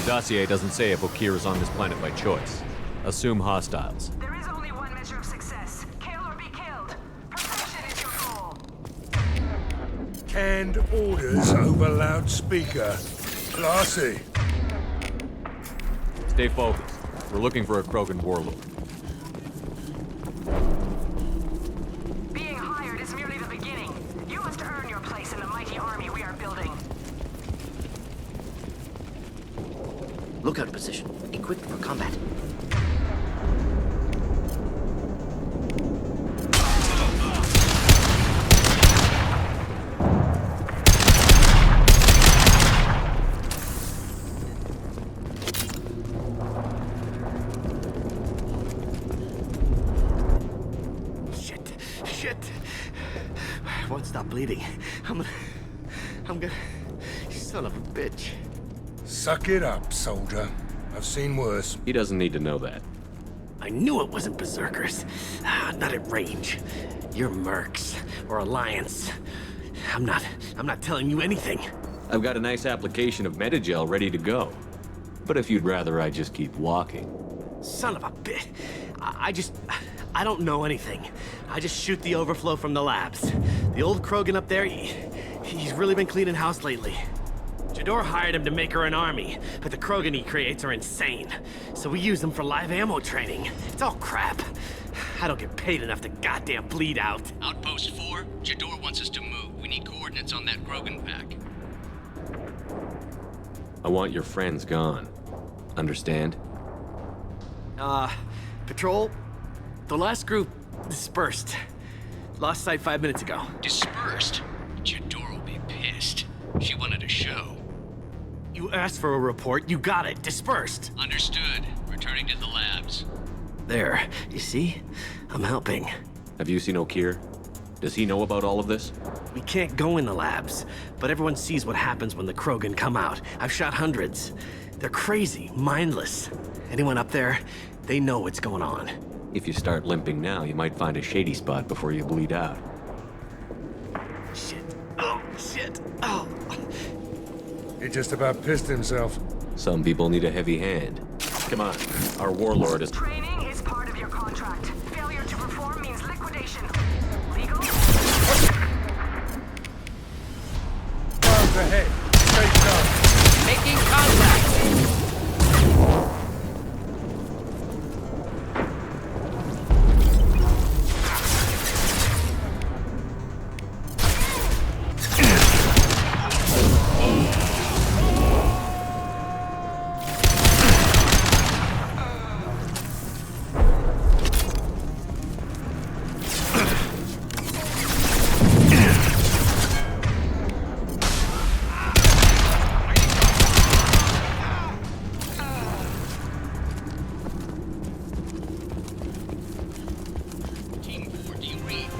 dossier doesn't say if Okir is on this planet by choice. Assume hostiles. There is only one measure of success. Kill or be killed. Perfection is your goal. Canned orders over loudspeaker. Classy. Stay focused. We're looking for a Krogan warlord. Being hired is merely the beginning. You must earn your place in the mighty army we are building. Lookout position. Equipped for combat. Shit. I won't stop bleeding. I'm gonna... Son of a bitch. Suck it up, soldier. I've seen worse. He doesn't need to know that. I knew it wasn't berserkers. Not at range. You're mercs or Alliance. I'm not telling you anything. I've got a nice application of Metagel ready to go. But if you'd rather I just keep walking. Son of a bitch. I don't know anything. I just shoot the overflow from the labs. The old Krogan up there, he's really been cleaning house lately. Jador hired him to make her an army, but the Krogan he creates are insane. So we use them for live ammo training. It's all crap. I don't get paid enough to goddamn bleed out. Outpost 4, Jador wants us to move. We need coordinates on that Krogan pack. I want your friends gone. Understand? Patrol, the last group dispersed. Lost sight 5 minutes ago. Dispersed? Jador will be pissed. She wanted a show. You asked for a report, you got it. Dispersed. Understood. Returning to the labs. There, you see? I'm helping. Have you seen Okir? Does he know about all of this? We can't go in the labs, but everyone sees what happens when the Krogan come out. I've shot hundreds. They're crazy, mindless. Anyone up there, they know what's going on. If you start limping now, you might find a shady spot before you bleed out. Shit. Oh, shit. Oh. He just about pissed himself. Some people need a heavy hand. Come on, our warlord is... Training is part of your contract. Failure to perform means liquidation. Legal? Arms ahead. Stay sharp. Making contact. Team 4, do you read?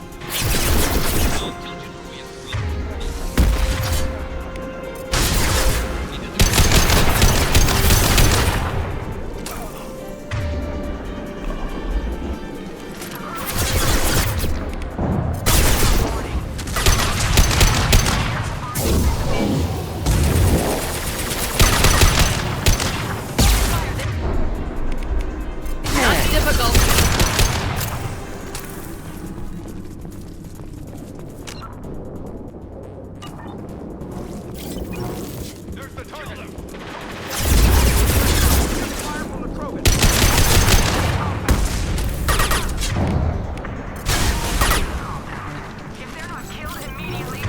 Not difficult. If they're not killed immediately,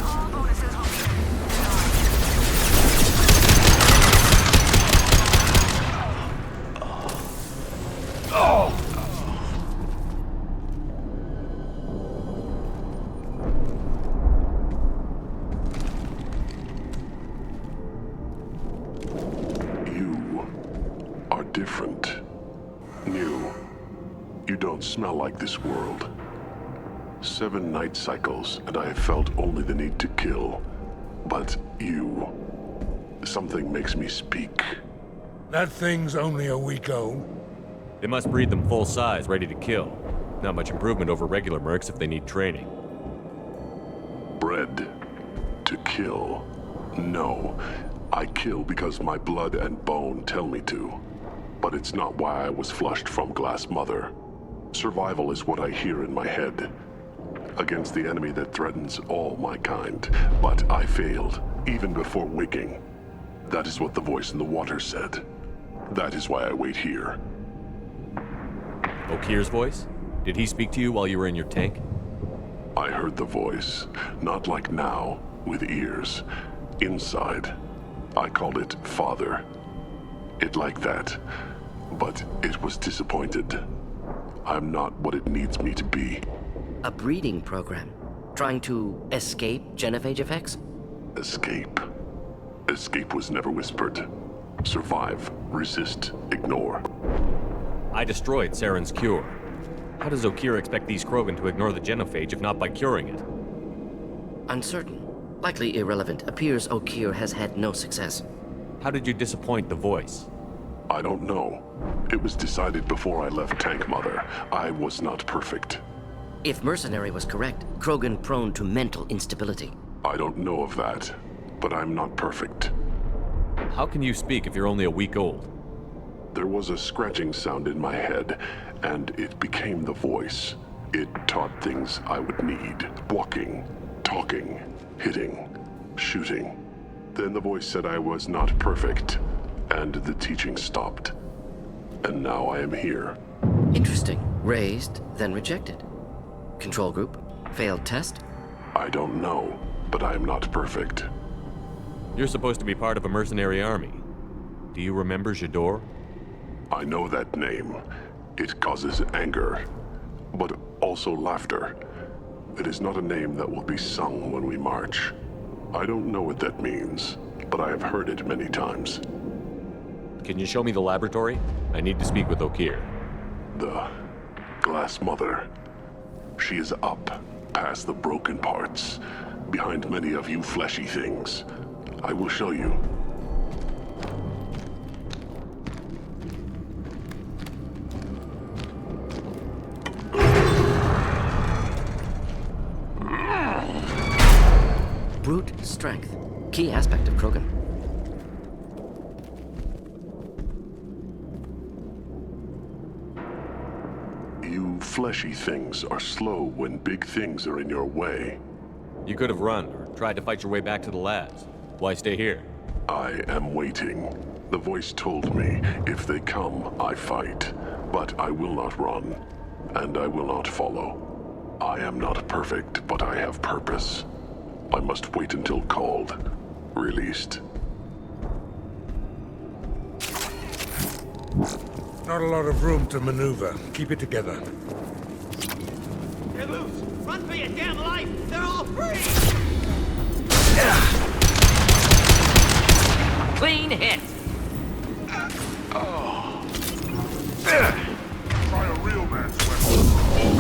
all bonuses will be... You are different. New. You don't smell like this world. 7 night cycles, and I have felt only the need to kill. But you... Something makes me speak. That thing's only a week old. They must breed them full size, ready to kill. Not much improvement over regular mercs if they need training. Bred to kill. No. I kill because my blood and bone tell me to. But it's not why I was flushed from Glass Mother. Survival is what I hear in my head. Against the enemy that threatens all my kind. But I failed, even before waking. That is what the voice in the water said. That is why I wait here. Okir's voice? Did he speak to you while you were in your tank? I heard the voice, not like now, with ears. Inside. I called it Father. It like that, but it was disappointed. I'm not what it needs me to be. A breeding program? Trying to escape genophage effects? Escape. Escape was never whispered. Survive, resist, ignore. I destroyed Saren's cure. How does Okir expect these Krogan to ignore the genophage if not by curing it? Uncertain. Likely irrelevant. Appears Okir has had no success. How did you disappoint the voice? I don't know. It was decided before I left Tank Mother. I was not perfect. If Mercenary was correct, Krogan prone to mental instability. I don't know of that, but I'm not perfect. How can you speak if you're only a week old? There was a scratching sound in my head, and it became the voice. It taught things I would need. Walking, talking, hitting, shooting. Then the voice said I was not perfect, and the teaching stopped. And now I am here. Interesting. Raised, then rejected. Control group? Failed test? I don't know, but I am not perfect. You're supposed to be part of a mercenary army. Do you remember Jador? I know that name. It causes anger, but also laughter. It is not a name that will be sung when we march. I don't know what that means, but I have heard it many times. Can you show me the laboratory? I need to speak with Okir. The Glass Mother. She is up, past the broken parts, behind many of you fleshy things. I will show you. Brute strength. Key aspect of Krogan. You fleshy things are slow when big things are in your way. You could have run or tried to fight your way back to the labs. Why stay here? I am waiting. The voice told me, if they come, I fight. But I will not run, and I will not follow. I am not perfect, but I have purpose. I must wait until called, released. Not a lot of room to maneuver. Keep it together. You're loose! Run for your damn life! They're all free! Clean hit! Try a real man's weapon.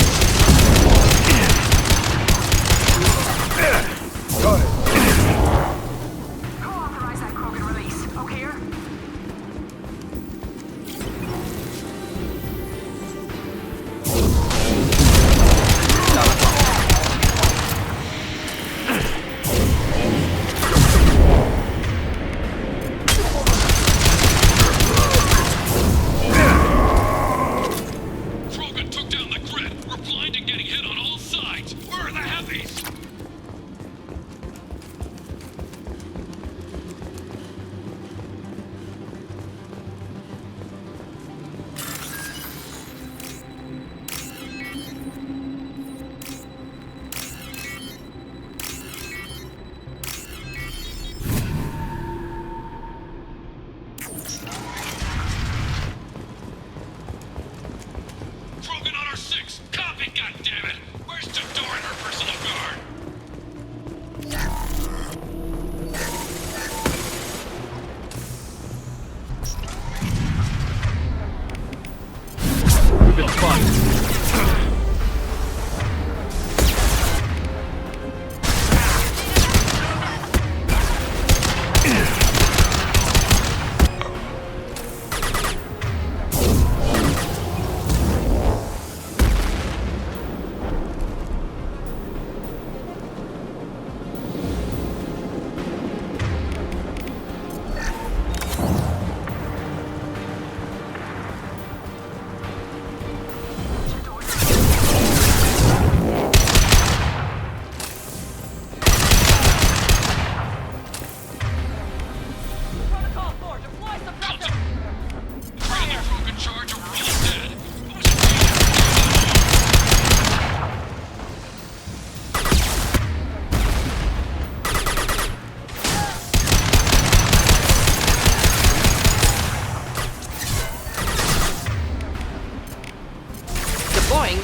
Got it. Who authorized that Krogan release? Okir? Krogan took down the grid. We're blind and getting hit on all sides. Where are the heavies? Krogan on our 6. Copy, goddammit! Where's Jador and her personal guard? We've been spotted.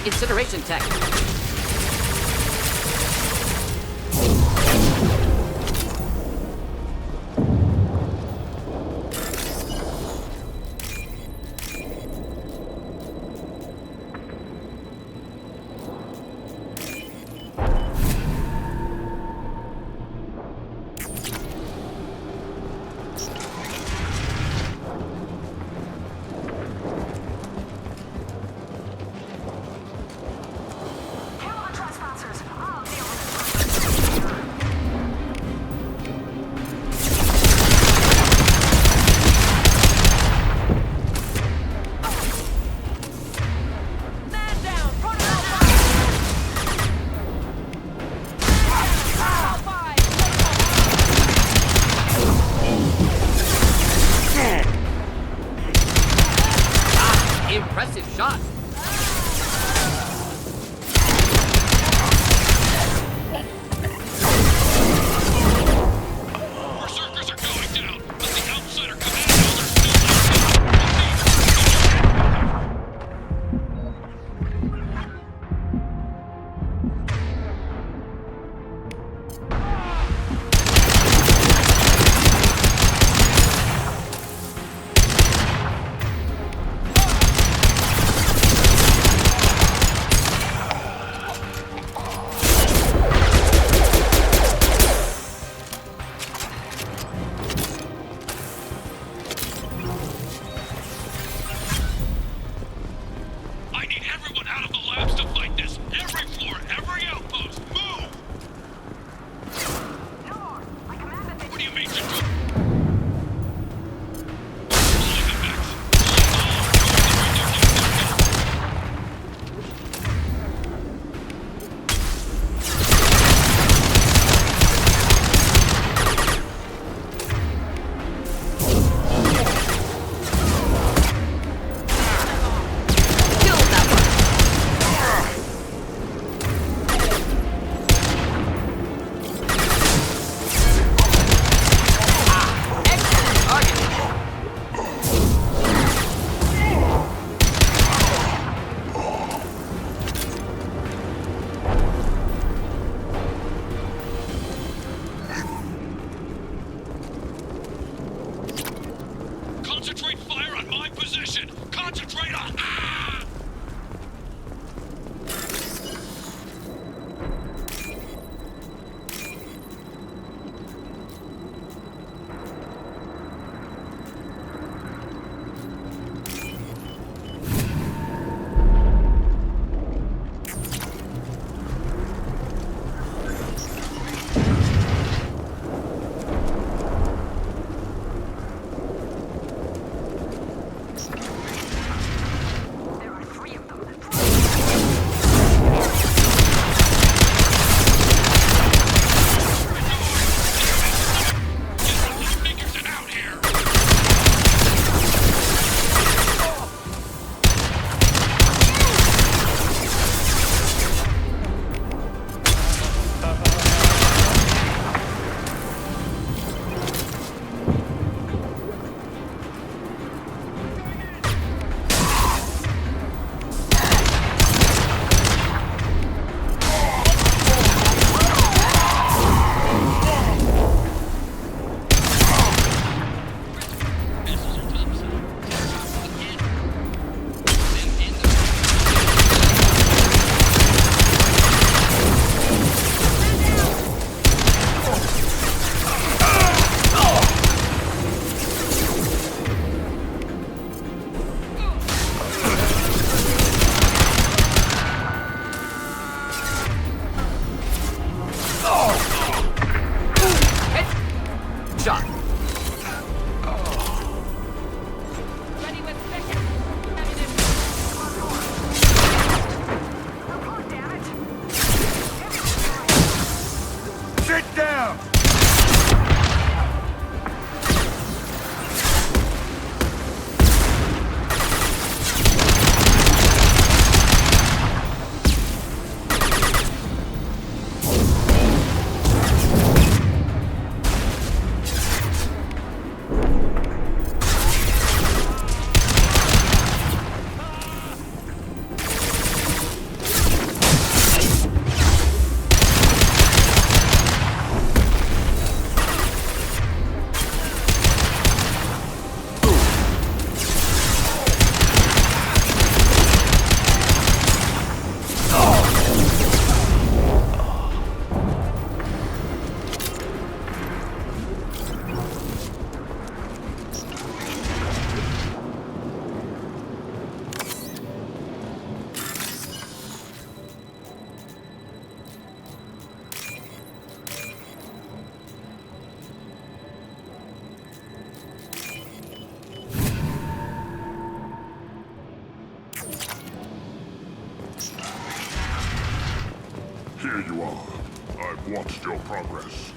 Incineration tech. Kill the trespassers. I'll deal with it. Man down! Run it out! Impressive shot. Berserkers are going down, but the outsider commandos are still I need everyone out of the labs to fight this! Every floor, every outpost, move! No more. I command that they What do you mean, Jador? Pulling the Vex! Kill that one. Excellent target. Concentrate fire on my position! Concentrate on... Ah! There are three of them. Get the little Nickerson out here! Missiles are topside. Again. Then end the... Shot. Ready with second. Ammunition. Oh, damn it. Sit down! Here you are. I've watched your progress.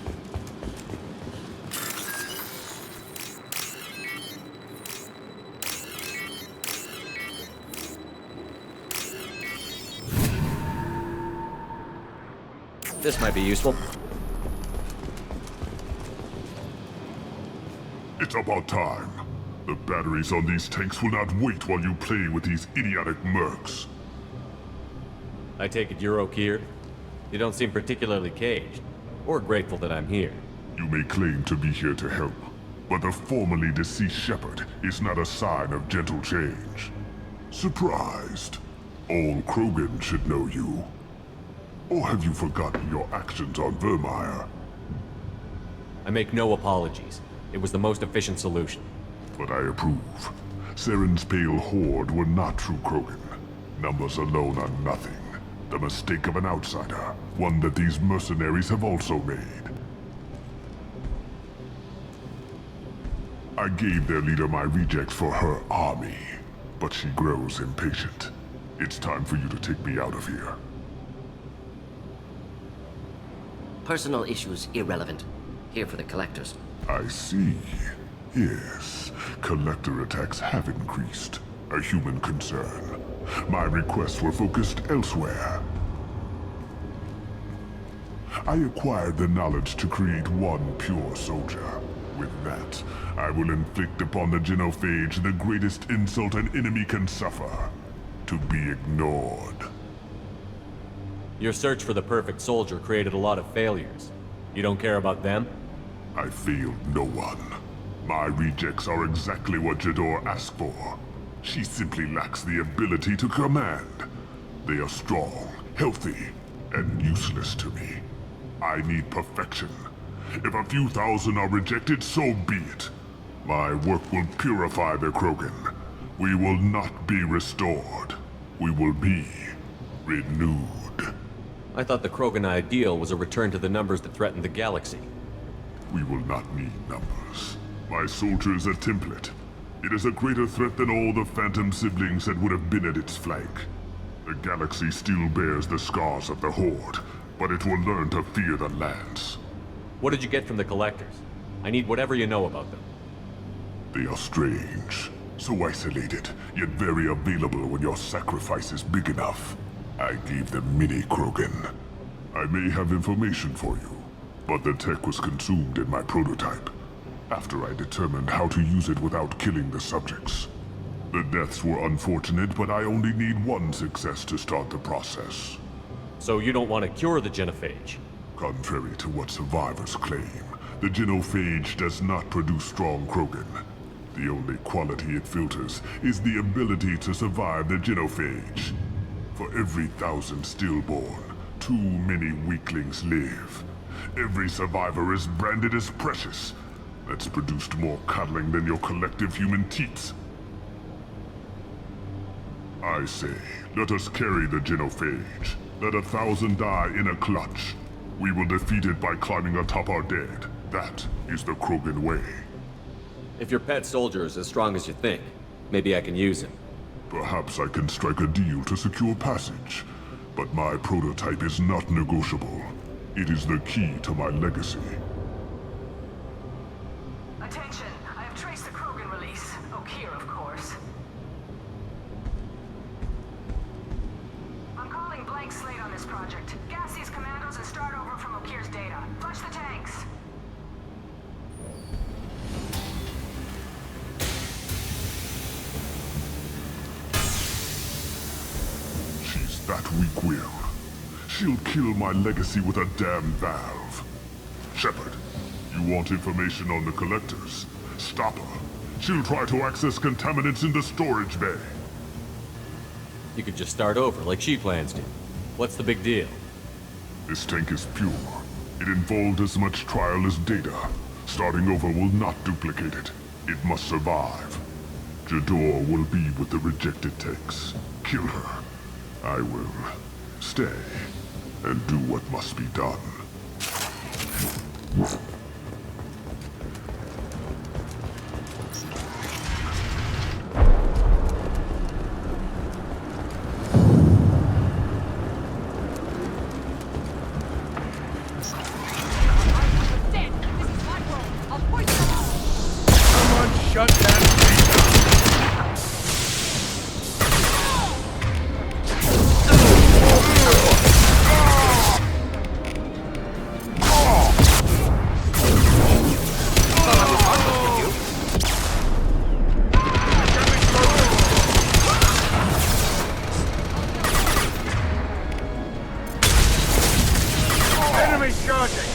This might be useful. It's about time. The batteries on these tanks will not wait while you play with these idiotic mercs. I take it you're Okeer? You don't seem particularly caged, or grateful that I'm here. You may claim to be here to help, but the formerly deceased shepherd is not a sign of gentle change. Surprised? All Krogan should know you. Or have you forgotten your actions on Vermeer? I make no apologies. It was the most efficient solution. But I approve. Saren's pale horde were not true Krogan. Numbers alone are nothing. The mistake of an outsider, one that these mercenaries have also made. I gave their leader my rejects for her army, but she grows impatient. It's time for you to take me out of here. Personal issues irrelevant. Here for the collectors. I see. Yes, collector attacks have increased. A human concern. My requests were focused elsewhere. I acquired the knowledge to create one pure soldier. With that, I will inflict upon the genophage the greatest insult an enemy can suffer. To be ignored. Your search for the perfect soldier created a lot of failures. You don't care about them? I failed no one. My rejects are exactly what Jador asked for. She simply lacks the ability to command. They are strong, healthy, and useless to me. I need perfection. If a few thousand are rejected, so be it. My work will purify the Krogan. We will not be restored. We will be renewed. I thought the Krogan ideal was a return to the numbers that threatened the galaxy. We will not need numbers. My soldier is a template. It is a greater threat than all the Phantom siblings that would have been at its flank. The galaxy still bears the scars of the Horde, but it will learn to fear the Lance. What did you get from the Collectors? I need whatever you know about them. They are strange, so isolated, yet very available when your sacrifice is big enough. I gave them mini Krogan. I may have information for you, but the tech was consumed in my prototype, after I determined how to use it without killing the subjects. The deaths were unfortunate, but I only need one success to start the process. So you don't want to cure the genophage? Contrary to what survivors claim, the genophage does not produce strong Krogan. The only quality it filters is the ability to survive the genophage. For every 1,000 stillborn, too many weaklings live. Every survivor is branded as precious. That's produced more cuddling than your collective human teats. I say, let us carry the genophage. Let 1,000 die in a clutch. We will defeat it by climbing atop our dead. That is the Krogan way. If your pet soldier is as strong as you think, maybe I can use him. Perhaps I can strike a deal to secure passage. But my prototype is not negotiable. It is the key to my legacy. Attention, I have traced the Krogan release. Okeer, of course. I'm calling blank slate on this project. Gas these commandos and start over from Okeer's data. Flush the tanks. She's that weak-willed. She'll kill my legacy with a damn valve. Shepard, you want information on the Collectors? Stop her. She'll try to access contaminants in the storage bay. You could just start over, like she plans to. What's the big deal? This tank is pure. It involved as much trial as data. Starting over will not duplicate it. It must survive. Jador will be with the rejected tanks. Kill her. I will stay and do what must be done. Shut down. Enemy charging!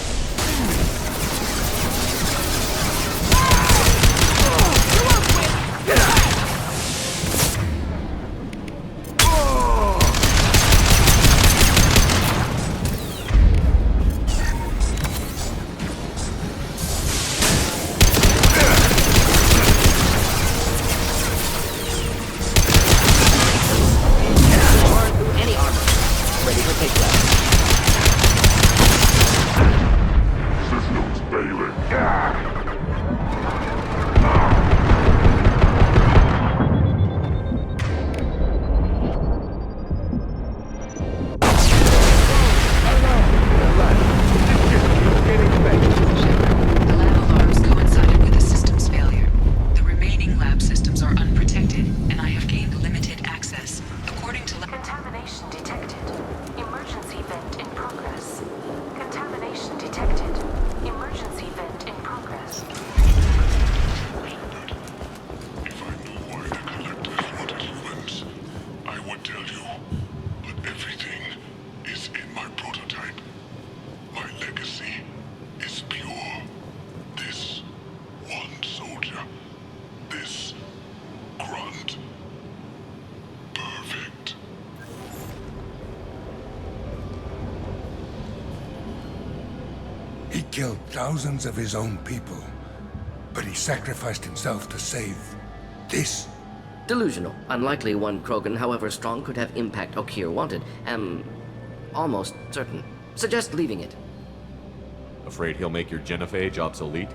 Any armor. Ready for takedown. Systems failing. The lab alarms coincided with the system's failure. The remaining lab systems are unprotected, and I have gained limited access. According to contamination detected. Emergency vent in progress. Contamination detected. Emergency vent in progress. If I knew why the collectors wanted humans, I would tell you. But everything is in my prototype. My legacy is pure. This one soldier. This Grunt. Perfect. He killed thousands of his own people, but he sacrificed himself to save this. Delusional. Unlikely one Krogan, however strong, could have impact Okier wanted. Am almost certain. Suggest leaving it. Afraid he'll make your genophage obsolete?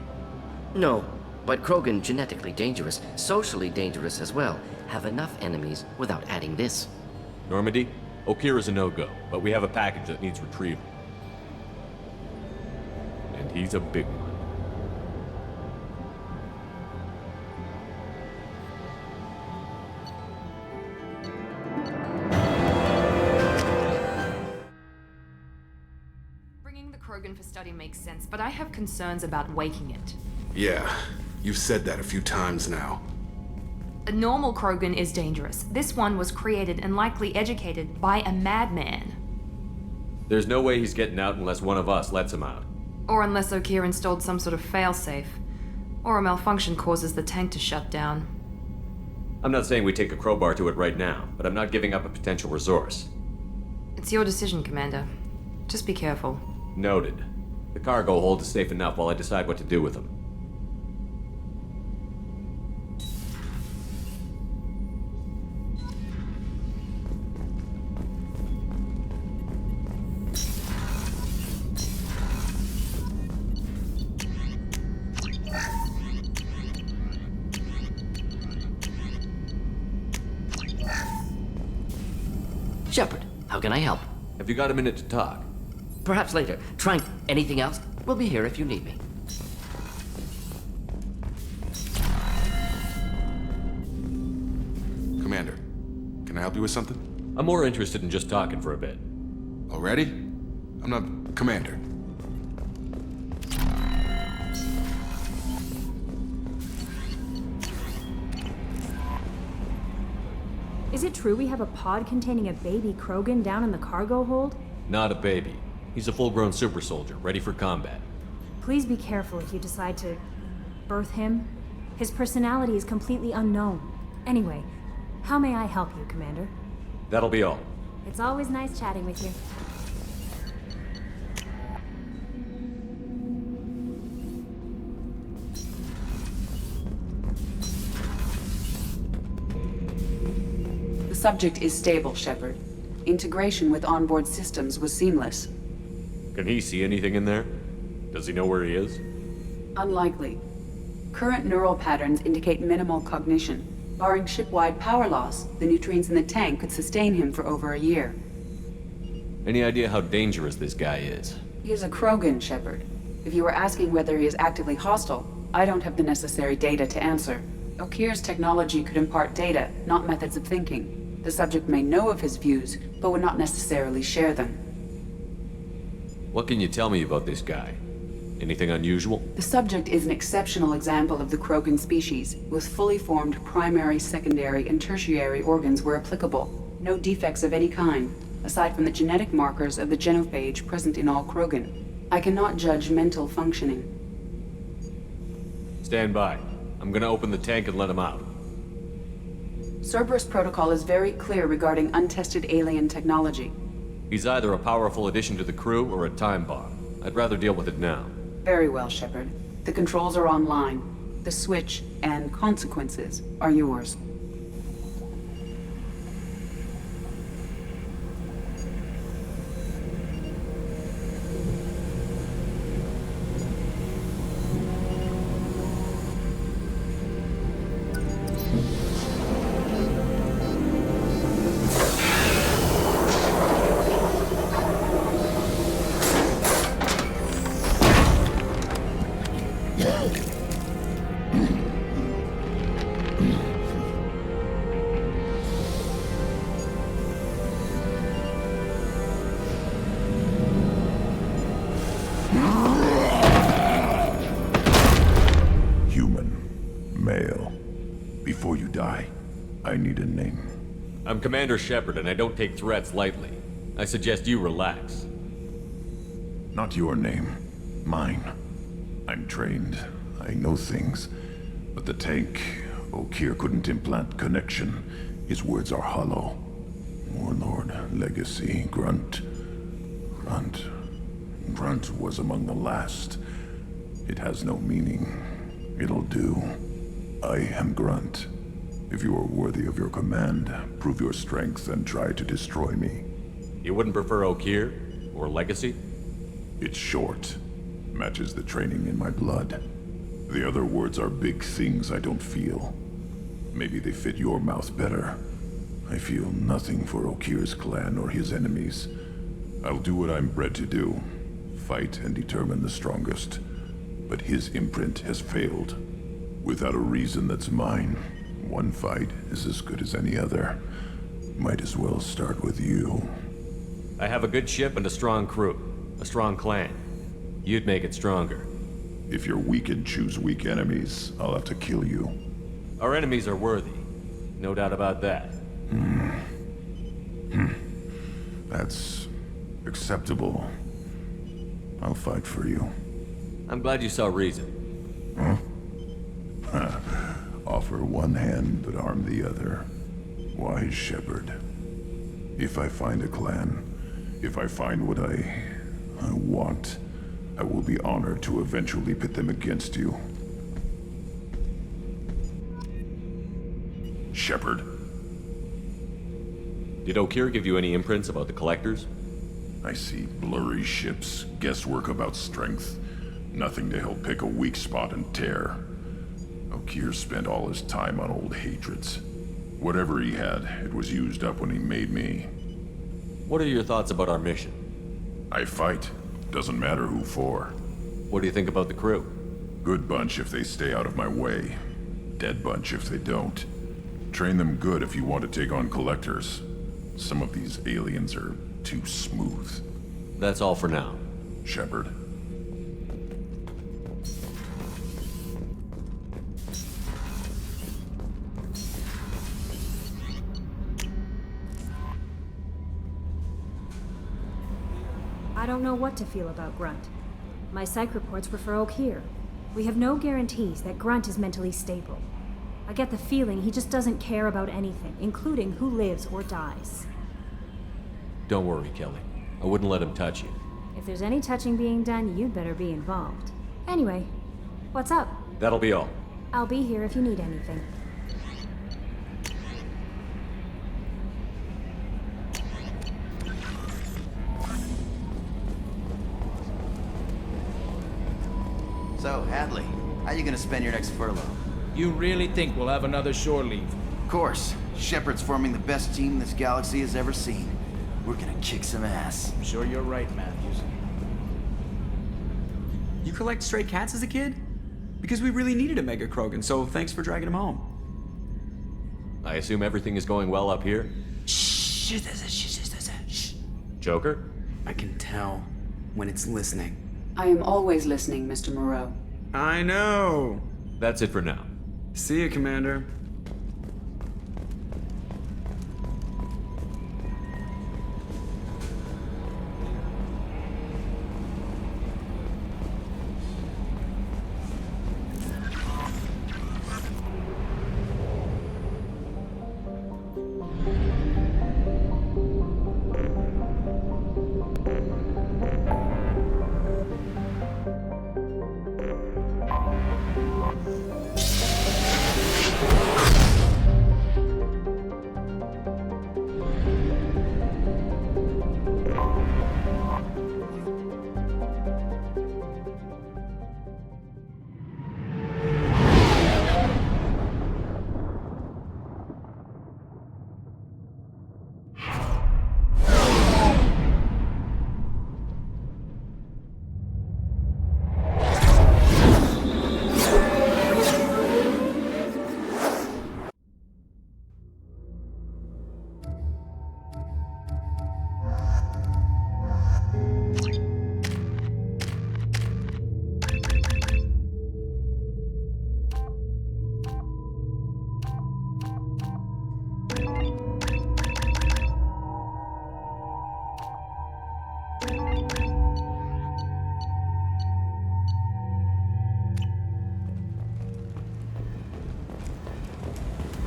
No, but Krogan genetically dangerous, socially dangerous as well. Have enough enemies without adding this. Normandy, Okier is a no-go, but we have a package that needs retrieval. And he's a big one. Bringing the Krogan for study makes sense, but I have concerns about waking it. Yeah, you've said that a few times now. A normal Krogan is dangerous. This one was created and likely educated by a madman. There's no way he's getting out unless one of us lets him out. Or unless Okier installed some sort of failsafe. Or a malfunction causes the tank to shut down. I'm not saying we take a crowbar to it right now, but I'm not giving up a potential resource. It's your decision, Commander. Just be careful. Noted. The cargo hold is safe enough while I decide what to do with them. Shepard, how can I help? Have you got a minute to talk? Perhaps later. Trank, anything else? We'll be here if you need me. Commander, can I help you with something? I'm more interested in just talking for a bit. Already? I'm not... Commander. Is it true we have a pod containing a baby Krogan down in the cargo hold? Not a baby. He's a full-grown super soldier, ready for combat. Please be careful if you decide to birth him. His personality is completely unknown. Anyway, how may I help you, Commander? That'll be all. It's always nice chatting with you. The subject is stable, Shepard. Integration with onboard systems was seamless. Can he see anything in there? Does he know where he is? Unlikely. Current neural patterns indicate minimal cognition. Barring ship-wide power loss, the nutrients in the tank could sustain him for over a year. Any idea how dangerous this guy is? He is a Krogan, Shepard. If you were asking whether he is actively hostile, I don't have the necessary data to answer. Okir's technology could impart data, not methods of thinking. The subject may know of his views, but would not necessarily share them. What can you tell me about this guy? Anything unusual? The subject is an exceptional example of the Krogan species, with fully formed primary, secondary, and tertiary organs where applicable. No defects of any kind, aside from the genetic markers of the genophage present in all Krogan. I cannot judge mental functioning. Stand by. I'm gonna open the tank and let him out. Cerberus protocol is very clear regarding untested alien technology. He's either a powerful addition to the crew or a time bomb. I'd rather deal with it now. Very well, Shepard. The controls are online. The switch and consequences are yours. Before you die, I need a name. I'm Commander Shepard, and I don't take threats lightly. I suggest you relax. Not your name. Mine. I'm trained. I know things. But the tank, Okir couldn't implant connection. His words are hollow. Warlord, Legacy, Grunt. Grunt was among the last. It has no meaning. It'll do. I am Grunt. If you are worthy of your command, prove your strength and try to destroy me. You wouldn't prefer Okir? Or Legacy? It's short. Matches the training in my blood. The other words are big things I don't feel. Maybe they fit your mouth better. I feel nothing for Okir's clan or his enemies. I'll do what I'm bred to do. Fight and determine the strongest. But his imprint has failed. Without a reason that's mine, one fight is as good as any other. Might as well start with you. I have a good ship and a strong crew. A strong clan. You'd make it stronger. If you're weak and choose weak enemies, I'll have to kill you. Our enemies are worthy. No doubt about that. That's acceptable. I'll fight for you. I'm glad you saw reason. Offer one hand, but arm the other. Wise Shepard. If I find a clan, if I find what I want, I will be honored to eventually pit them against you. Shepard. Did Okir give you any imprints about the Collectors? I see blurry ships, guesswork about strength. Nothing to help pick a weak spot and tear. Okir spent all his time on old hatreds. Whatever he had, it was used up when he made me. What are your thoughts about our mission? I fight. Doesn't matter who for. What do you think about the crew? Good bunch if they stay out of my way. Dead bunch if they don't. Train them good if you want to take on Collectors. Some of these aliens are too smooth. That's all for now. Shepard. I don't know what to feel about Grunt. My psych reports prefer Okir. We have no guarantees that Grunt is mentally stable. I get the feeling he just doesn't care about anything, including who lives or dies. Don't worry, Kelly. I wouldn't let him touch you. If there's any touching being done, you'd better be involved. Anyway, what's up? That'll be all. I'll be here if you need anything. So, Hadley, how you gonna spend your next furlough? You really think we'll have another shore leave? Of course. Shepard's forming the best team this galaxy has ever seen. We're gonna kick some ass. I'm sure you're right, Matthews. You collect stray cats as a kid? Because we really needed a Mega Krogan, so thanks for dragging him home. I assume everything is going well up here? Shh. Joker? I can tell when it's listening. I am always listening, Mr. Moreau. I know. That's it for now. See you, Commander.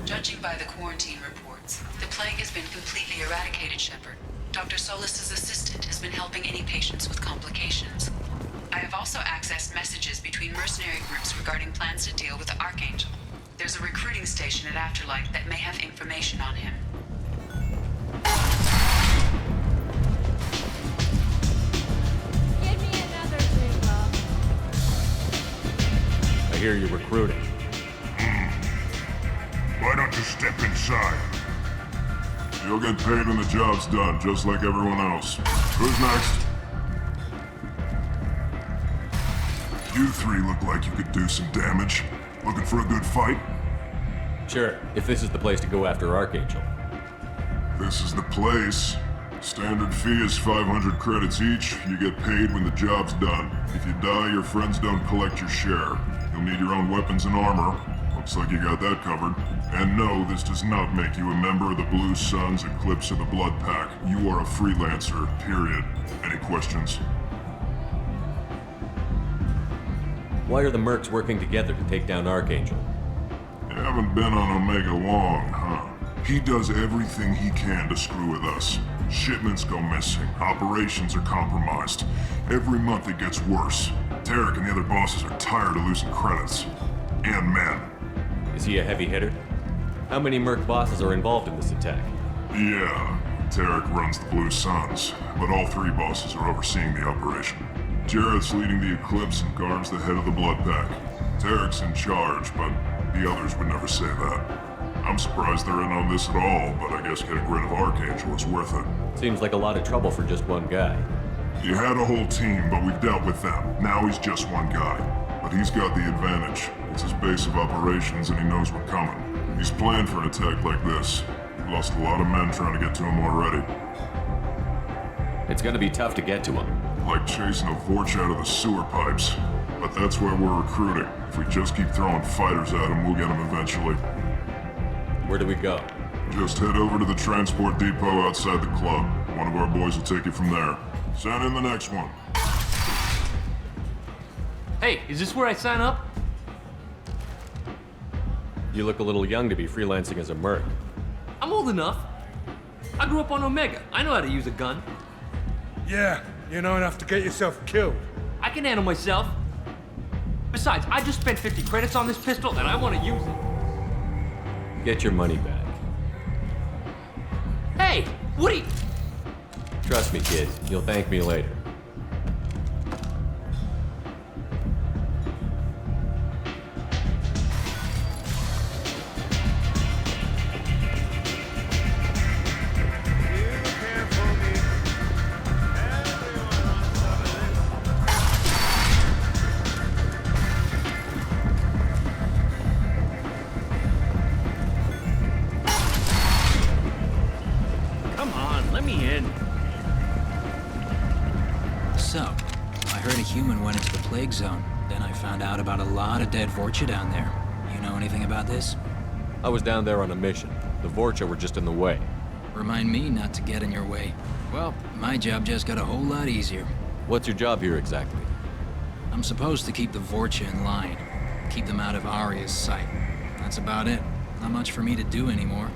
Judging by the quarantine reports, the plague has been completely eradicated, Shepard. Dr. Solis's assistant has been helping any patients with complications. I have also accessed messages between mercenary groups regarding plans to deal with the Archangel. There's a recruiting station at Afterlight that may have information on him. Give me another drink, love. I hear you're recruiting. Why don't you step inside? You'll get paid when the job's done, just like everyone else. Who's next? You three look like you could do some damage. Looking for a good fight? Sure, if this is the place to go after Archangel. This is the place. Standard fee is 500 credits each. You get paid when the job's done. If you die, your friends don't collect your share. You'll need your own weapons and armor. Looks like you got that covered. And no, this does not make you a member of the Blue Suns, Eclipse, or the Blood Pack. You are a freelancer, period. Any questions? Why are the mercs working together to take down Archangel? You haven't been on Omega long, huh? He does everything he can to screw with us. Shipments go missing. Operations are compromised. Every month it gets worse. Tarek and the other bosses are tired of losing credits. And men. Is he a heavy hitter? How many merc bosses are involved in this attack? Yeah, Tarek runs the Blue Suns, but all three bosses are overseeing the operation. Jarrett's leading the Eclipse and Garm's the head of the Blood Pack. Tarek's in charge, but the others would never say that. I'm surprised they're in on this at all, but I guess getting rid of Archangel is worth it. Seems like a lot of trouble for just one guy. You had a whole team, but we've dealt with them. Now he's just one guy. But he's got the advantage. It's his base of operations and he knows we're coming. He's planned for an attack like this. We've lost a lot of men trying to get to him already. It's gonna be tough to get to him. Like chasing a Vorch out of the sewer pipes. But that's why we're recruiting. If we just keep throwing fighters at him, we'll get him eventually. Where do we go? Just head over to the transport depot outside the club. One of our boys will take you from there. Send in the next one. Hey, is this where I sign up? You look a little young to be freelancing as a merc. I'm old enough. I grew up on Omega. I know how to use a gun. Yeah, you know enough to get yourself killed. I can handle myself. Besides, I just spent 50 credits on this pistol and I want to use it. Get your money back. Hey, what are you... Trust me, kid. You'll thank me later. human went into the plague zone. Then I found out about a lot of dead Vorcha down there. You know anything about this? I was down there on a mission. The Vorcha were just in the way. Remind me not to get in your way. Well, my job just got a whole lot easier. What's your job here exactly? I'm supposed to keep the Vorcha in line. Keep them out of Arya's sight. That's about it. Not much for me to do anymore.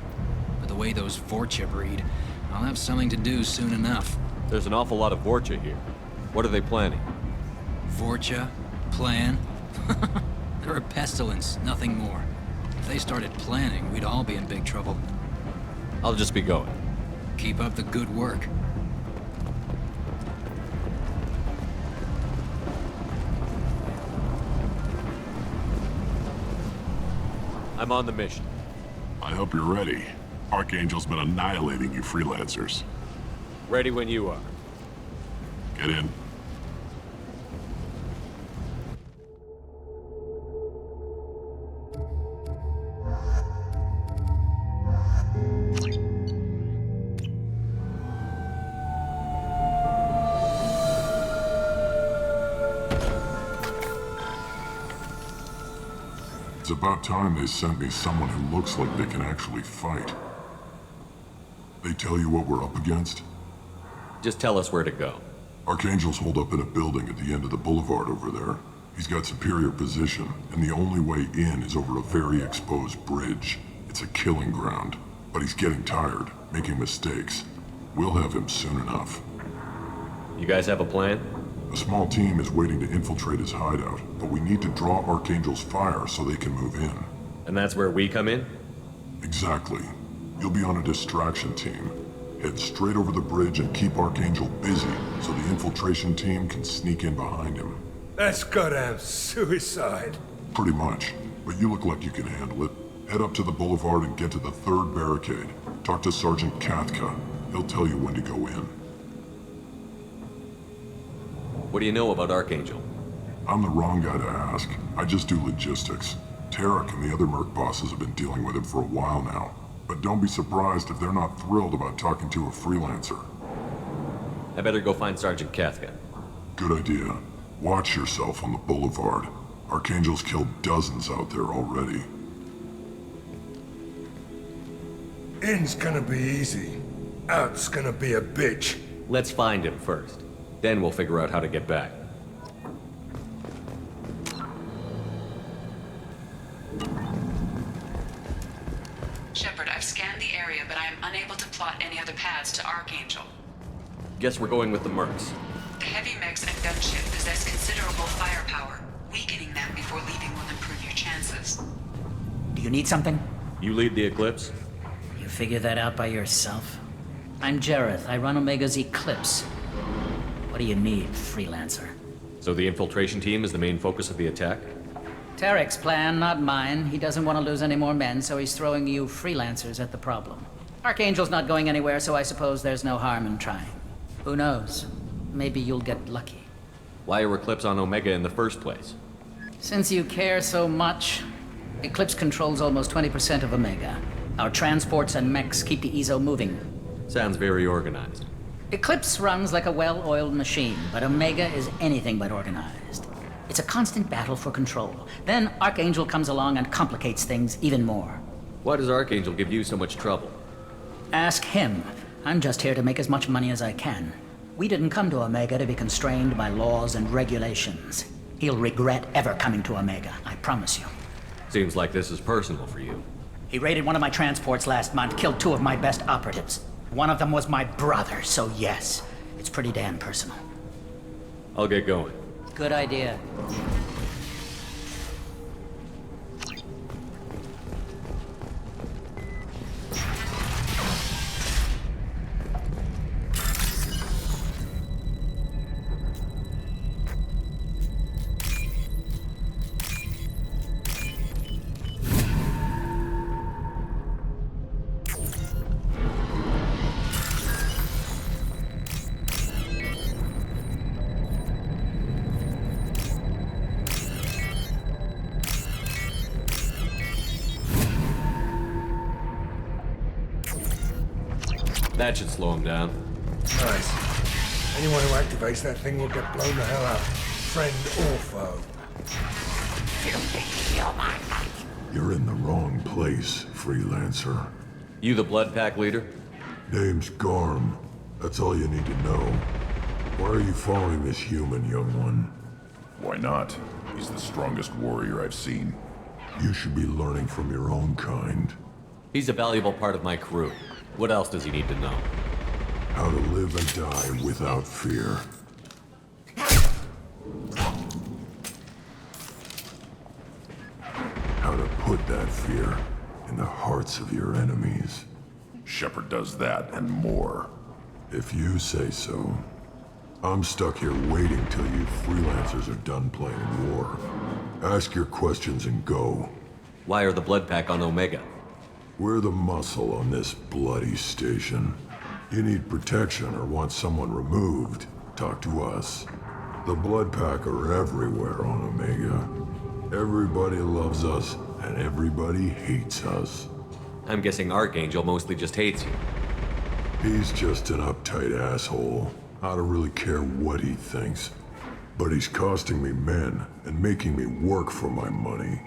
But the way those Vorcha breed, I'll have something to do soon enough. There's an awful lot of Vorcha here. What are they planning? Vorcha? Plan? They're a pestilence, nothing more. If they started planning, we'd all be in big trouble. I'll just be going. Keep up the good work. I'm on the mission. I hope you're ready. Archangel's been annihilating you freelancers. Ready when you are. Get in. It's about time they sent me someone who looks like they can actually fight. They tell you what we're up against? Just tell us where to go. Archangel's holed up in a building at the end of the boulevard over there. He's got superior position, and the only way in is over a very exposed bridge. It's a killing ground, but he's getting tired, making mistakes. We'll have him soon enough. You guys have a plan? A small team is waiting to infiltrate his hideout, but we need to draw Archangel's fire so they can move in. And that's where we come in? Exactly. You'll be on a distraction team. Head straight over the bridge and keep Archangel busy so the infiltration team can sneak in behind him. That's goddamn suicide. Pretty much, but you look like you can handle it. Head up to the boulevard and get to the third barricade. Talk to Sergeant Kathka. He'll tell you when to go in. What do you know about Archangel? I'm the wrong guy to ask. I just do logistics. Tarek and the other merc bosses have been dealing with him for a while now. But don't be surprised if they're not thrilled about talking to a freelancer. I better go find Sergeant Kathka. Good idea. Watch yourself on the boulevard. Archangel's killed dozens out there already. In's gonna be easy. Out's gonna be a bitch. Let's find him first. Then we'll figure out how to get back. Shepard, I've scanned the area, but I am unable to plot any other paths to Archangel. Guess we're going with the mercs. The heavy mechs and gunship possess considerable firepower. Weakening them before leaving will improve your chances. Do you need something? You lead the Eclipse? You figure that out by yourself? I'm Jareth. I run Omega's Eclipse. What do you need, freelancer? So the infiltration team is the main focus of the attack? Tarek's plan, not mine. He doesn't want to lose any more men, so he's throwing you freelancers at the problem. Archangel's not going anywhere, so I suppose there's no harm in trying. Who knows? Maybe you'll get lucky. Why are Eclipse on Omega in the first place? Since you care so much, Eclipse controls almost 20% of Omega. Our transports and mechs keep the EZO moving. Sounds very organized. Eclipse runs like a well-oiled machine, but Omega is anything but organized. It's a constant battle for control. Then Archangel comes along and complicates things even more. Why does Archangel give you so much trouble? Ask him. I'm just here to make as much money as I can. We didn't come to Omega to be constrained by laws and regulations. He'll regret ever coming to Omega, I promise you. Seems like this is personal for you. He raided one of my transports last month, killed 2 of my best operatives. One of them was my brother, so yes, it's pretty damn personal. I'll get going. Good idea. That should slow him down. Nice. Anyone who activates that thing will get blown the hell up. friend or foe. You're in the wrong place, freelancer. You the Blood Pack leader? Name's Garm. That's all you need to know. Why are you following this human, young one? Why not? He's the strongest warrior I've seen. You should be learning from your own kind. He's a valuable part of my crew. What else does he need to know? How to live and die without fear. How to put that fear in the hearts of your enemies. Shepard does that and more. If you say so. I'm stuck here waiting till you freelancers are done playing war. Ask your questions and go. Why are the Blood Pack on Omega? We're the muscle on this bloody station. You need protection or want someone removed, talk to us. The Blood Pack are everywhere on Omega. Everybody loves us, and everybody hates us. I'm guessing Archangel mostly just hates you. He's just an uptight asshole. I don't really care what he thinks. But he's costing me men and making me work for my money.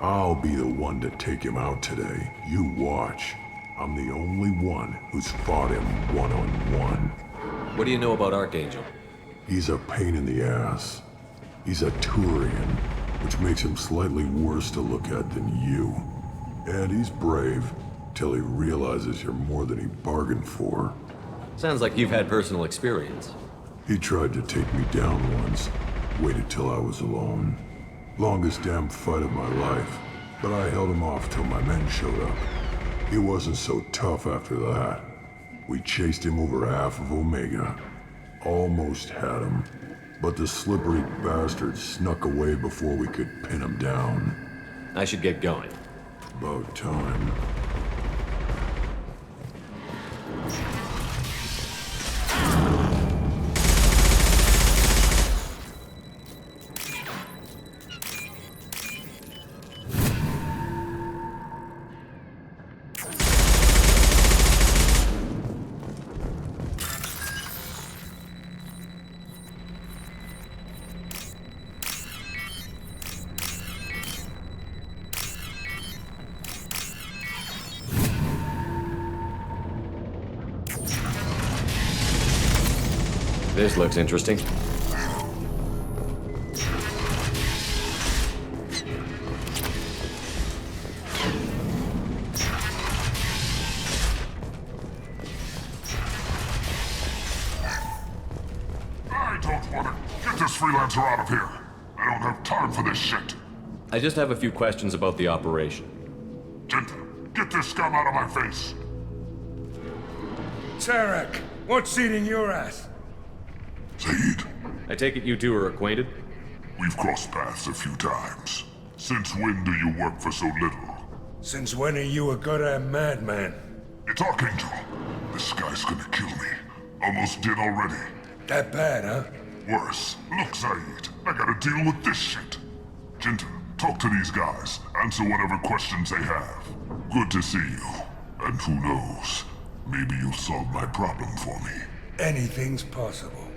I'll be the one to take him out today. You watch. I'm the only one who's fought him one-on-one. What do you know about Archangel? He's a pain in the ass. He's a Turian, which makes him slightly worse to look at than you. And he's brave, till he realizes you're more than he bargained for. Sounds like you've had personal experience. He tried to take me down once, waited till I was alone. Longest damn fight of my life, but I held him off till my men showed up. He wasn't so tough after that. We chased him over half of Omega. Almost had him, but the slippery bastard snuck away before we could pin him down. I should get going. About time. This looks interesting. I don't want it. Get this freelancer out of here. I don't have time for this shit. I just have a few questions about the operation. Genta, get this scum out of my face. Tarek, what's eating your ass? Zaid, I take it you two are acquainted? we've crossed paths a few times. Since when do you work for so little? Since when are you a goddamn madman? It's Archangel. This guy's gonna kill me. Almost did already. That bad, huh? Worse. Look, Zaid, I gotta deal with this shit. Genta, talk to these guys. Answer whatever questions they have. Good to see you. And who knows, maybe you'll solve my problem for me. Anything's possible.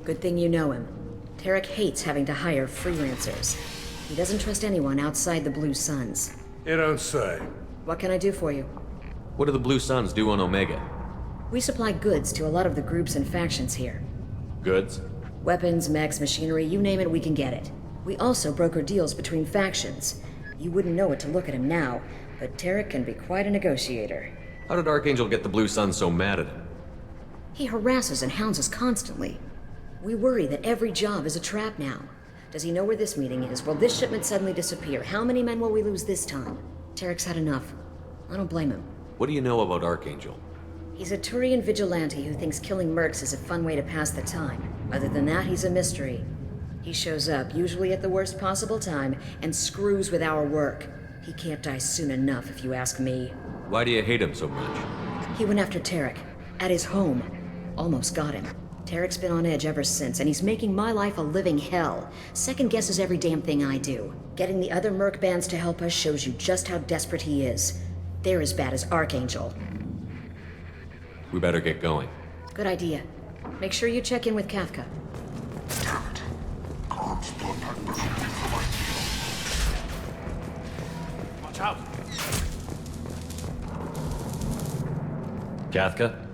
Good thing you know him. Tarek hates having to hire freelancers. He doesn't trust anyone outside the Blue Suns. You don't say. What can I do for you? What do the Blue Suns do on Omega? We supply goods to a lot of the groups and factions here. Goods? Weapons, mechs, machinery, you name it, we can get it. We also broker deals between factions. You wouldn't know it to look at him now, but Tarek can be quite a negotiator. How did Archangel get the Blue Suns so mad at him? He harasses and hounds us constantly. We worry that every job is a trap now. Does he know where this meeting is? Will this shipment suddenly disappear? How many men will we lose this time? Tarek's had enough. I don't blame him. What do you know about Archangel? He's a Turian vigilante who thinks killing mercs is a fun way to pass the time. Other than that, he's a mystery. He shows up, usually at the worst possible time, and screws with our work. He can't die soon enough, if you ask me. Why do you hate him so much? He went after Tarek. At his home. Almost got him. Tarek's been on edge ever since, and he's making my life a living hell. Second guesses every damn thing I do. Getting the other merc bands to help us shows you just how desperate he is. They're as bad as Archangel. We better get going. Good idea. Make sure you check in with Kafka. Watch out! Kathka?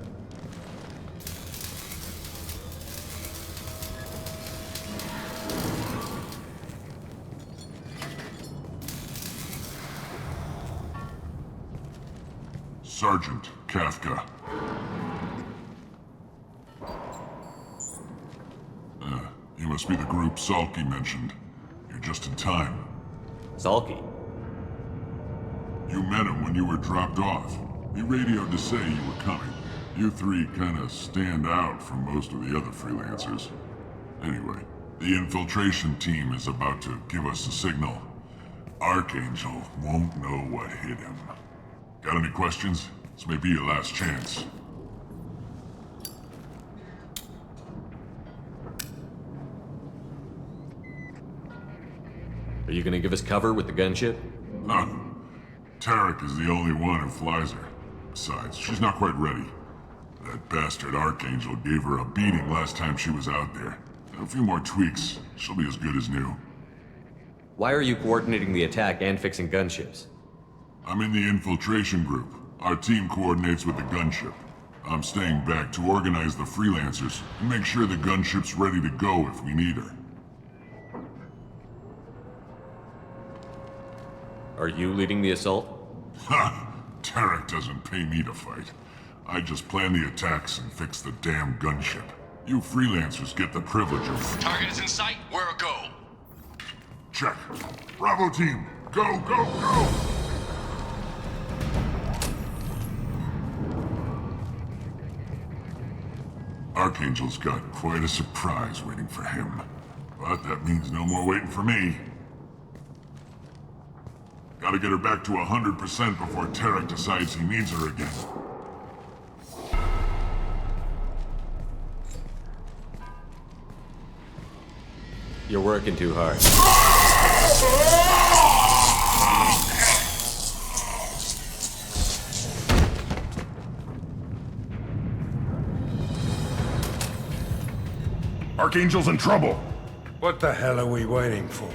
Sergeant Kathka. You must be the group Salky mentioned. You're just in time. Salky? You met him when you were dropped off. He radioed to say you were coming. You three kinda stand out from most of the other freelancers. Anyway, the infiltration team is about to give us a signal. Archangel won't know what hit him. Got any questions? This may be your last chance. Are you gonna give us cover with the gunship? Huh. Tarek is the only one who flies her. Besides, she's not quite ready. That bastard Archangel gave her a beating last time she was out there. A few more tweaks, she'll be as good as new. Why are you coordinating the attack and fixing gunships? I'm in the infiltration group. Our team coordinates with the gunship. I'm staying back to organize the freelancers and make sure the gunship's ready to go if we need her. Are you leading the assault? Ha! Tarek doesn't pay me to fight. I just plan the attacks and fix the damn gunship. You freelancers get the privilege of... Target is in sight. Where a go? Check. Bravo team, go, go, go! Archangel's got quite a surprise waiting for him. But that means no more waiting for me. Gotta get her back to 100% before Tarek decides he needs her again. You're working too hard. Archangel's in trouble. What the hell are we waiting for?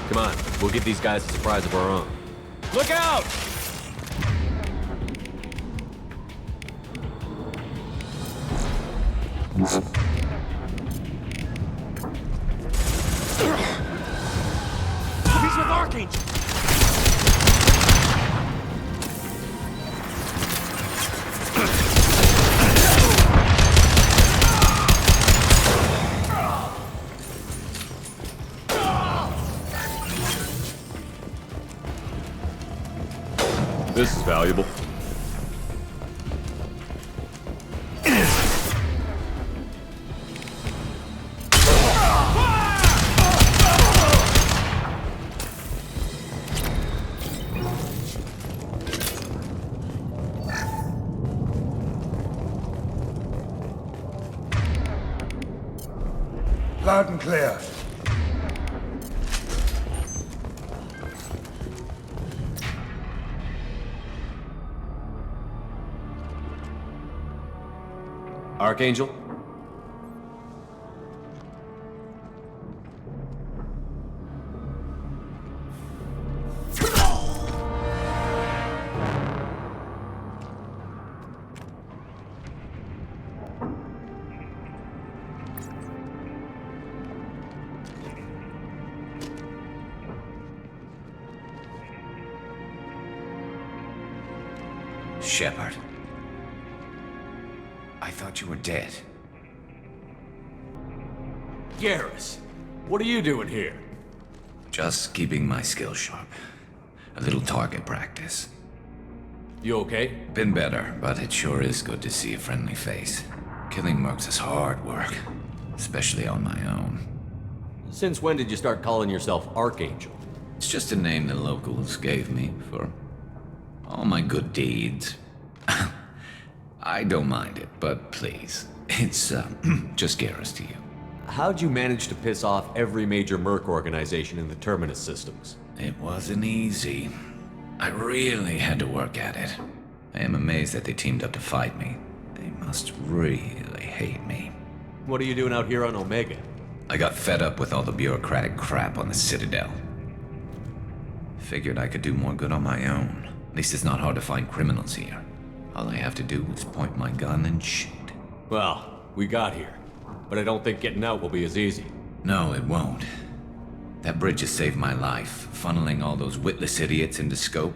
Come on, we'll give these guys a surprise of our own. Look out! He's with Archangel! This is valuable. Loud and clear. Archangel? Shepard. I thought you were dead. Garrus, what are you doing here? Just keeping my skills sharp. A little target practice. You okay? Been better, but it sure is good to see a friendly face. Killing mercs is hard work, especially on my own. Since when did you start calling yourself Archangel? It's just a name the locals gave me for all my good deeds. I don't mind it, but please, it's just Garrus to you. How'd you manage to piss off every major merc organization in the Terminus systems? It wasn't easy. I really had to work at it. I am amazed that they teamed up to fight me. They must really hate me. What are you doing out here on Omega? I got fed up with all the bureaucratic crap on the Citadel. Figured I could do more good on my own. At least it's not hard to find criminals here. All I have to do is point my gun and shoot. Well, we got here. But I don't think getting out will be as easy. No, it won't. That bridge has saved my life, funneling all those witless idiots into scope.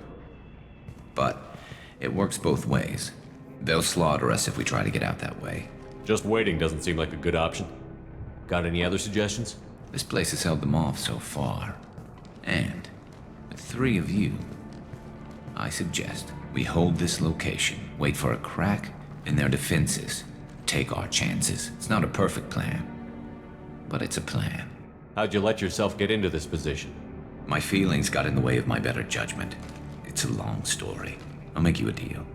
But it works both ways. They'll slaughter us if we try to get out that way. Just waiting doesn't seem like a good option. Got any other suggestions? This place has held them off so far. And with 3 of you, I suggest we hold this location, wait for a crack in their defenses, take our chances. It's not a perfect plan, but it's a plan. How'd you let yourself get into this position? My feelings got in the way of my better judgment. It's a long story. I'll make you a deal.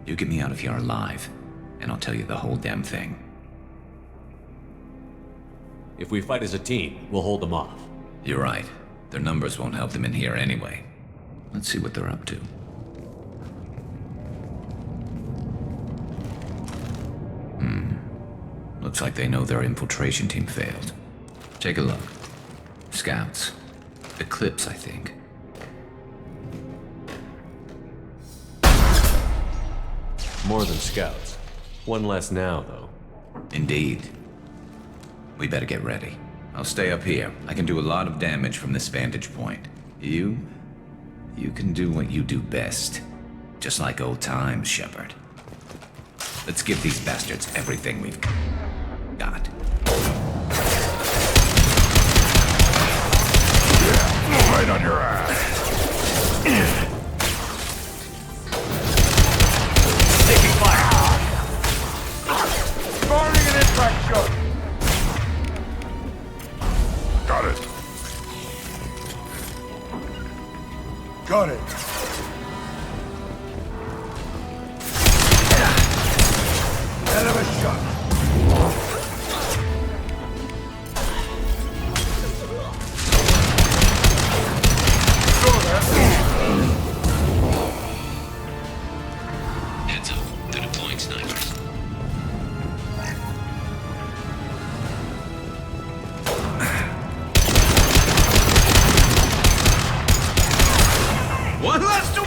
You get me out of here alive, and I'll tell you the whole damn thing. If we fight as a team, we'll hold them off. You're right. Their numbers won't help them in here anyway. Let's see what they're up to. Looks like they know their infiltration team failed. Take a look. Scouts. Eclipse, I think. More than scouts. One less now, though. Indeed. We better get ready. I'll stay up here. I can do a lot of damage from this vantage point. You can do what you do best. Just like old times, Shepard. Let's give these bastards everything we've got. Right on your ass. Taking fire. Firing an impact shot. Got it. Got it. Hell of a shot. Heads up. They're deploying snipers. One less to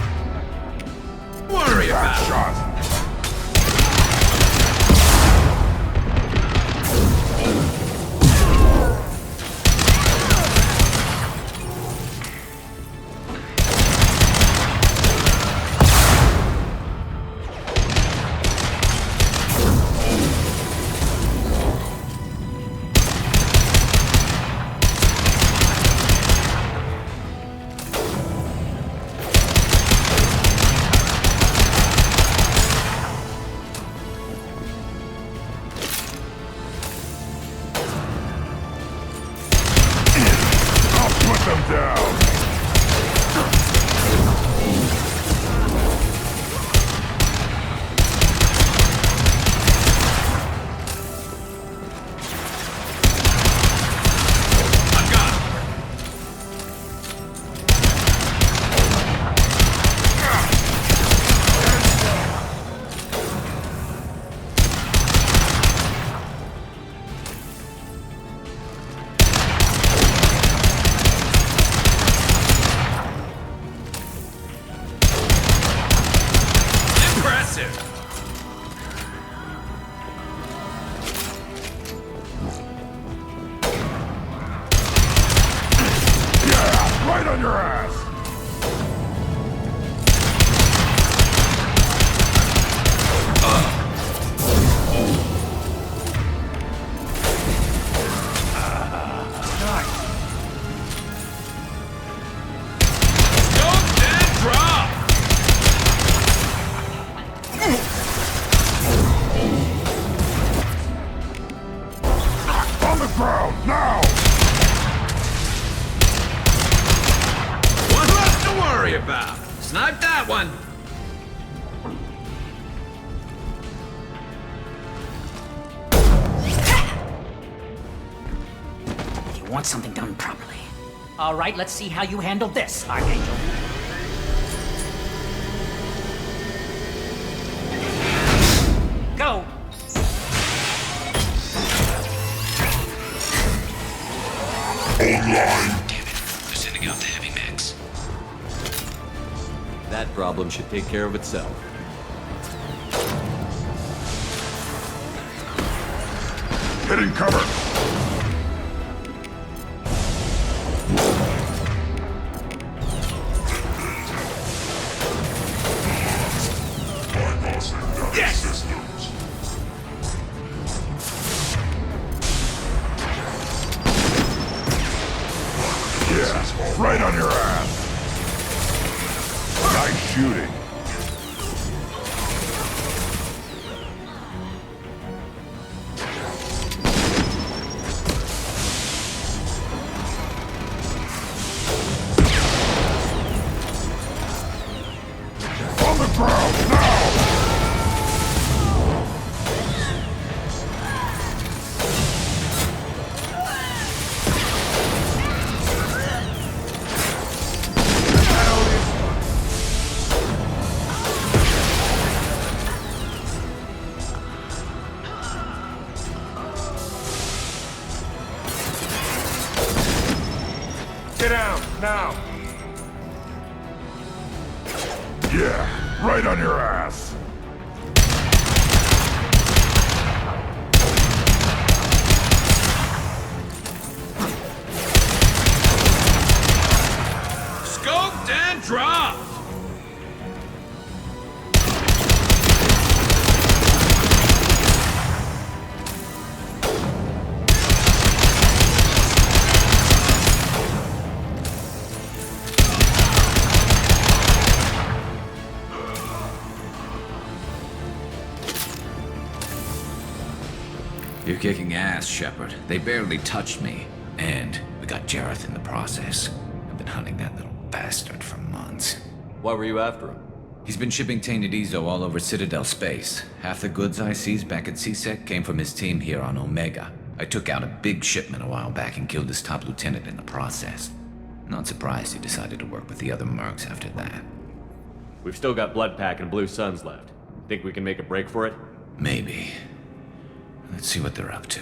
worry about. Right on your ass! On the ground, now! One less to worry about. Snipe that one. You want something done properly. All right, let's see how you handle this, Archangel. Go! problem should take care of itself. Hitting cover! Systems. Yeah, right on your ass. Nice shooting. On the ground, now! Get down, now! Yeah, right on your ass. Scoped and dropped! You're kicking ass, Shepard. They barely touched me. And we got Jareth in the process. I've been hunting that little bastard for months. Why were you after him? He's been shipping tainted Ezo all over Citadel space. Half the goods I seized back at CSEC came from his team here on Omega. I took out a big shipment a while back and killed his top lieutenant in the process. Not surprised he decided to work with the other mercs after that. We've still got Bloodpack and Blue Suns left. Think we can make a break for it? Maybe. Let's see what they're up to.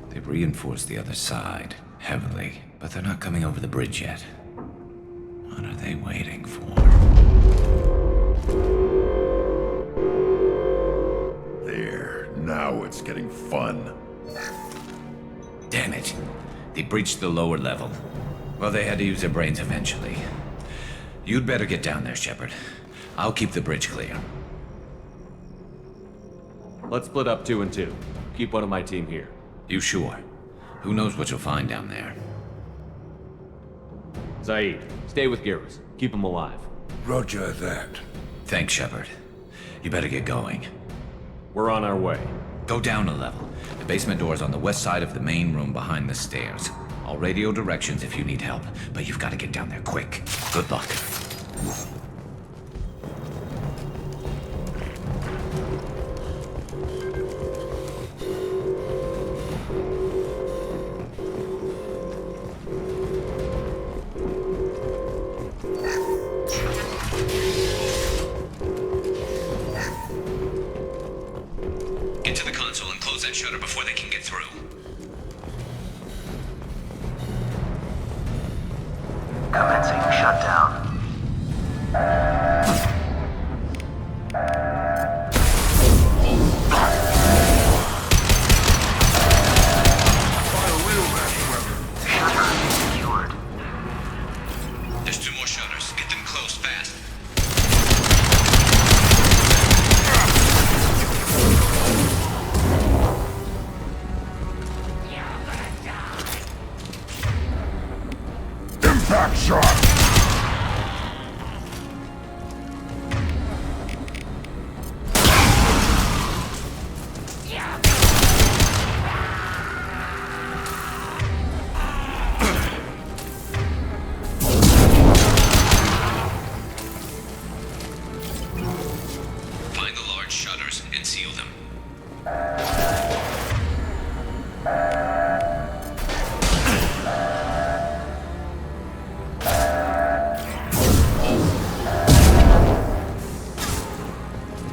They've reinforced the other side, heavily, but they're not coming over the bridge yet. What are they waiting for? There, now it's getting fun. Damn it. They breached the lower level. Well, they had to use their brains eventually. You'd better get down there, Shepard. I'll keep the bridge clear. Let's split up 2 and 2. Keep one of my team here. You sure? Who knows what you'll find down there? Zaid, stay with Garrus. Keep him alive. Roger that. Thanks, Shepard. You better get going. We're on our way. Go down a level. The basement door's on the west side of the main room behind the stairs. I'll radio directions if you need help, but you've got to get down there quick. Good luck. Get to the console and close that shutter before they can get through. Commencing shutdown. Shutter secured. There's 2 more shutters. Get them closed fast. Impact shot! Find the large shutters and seal them.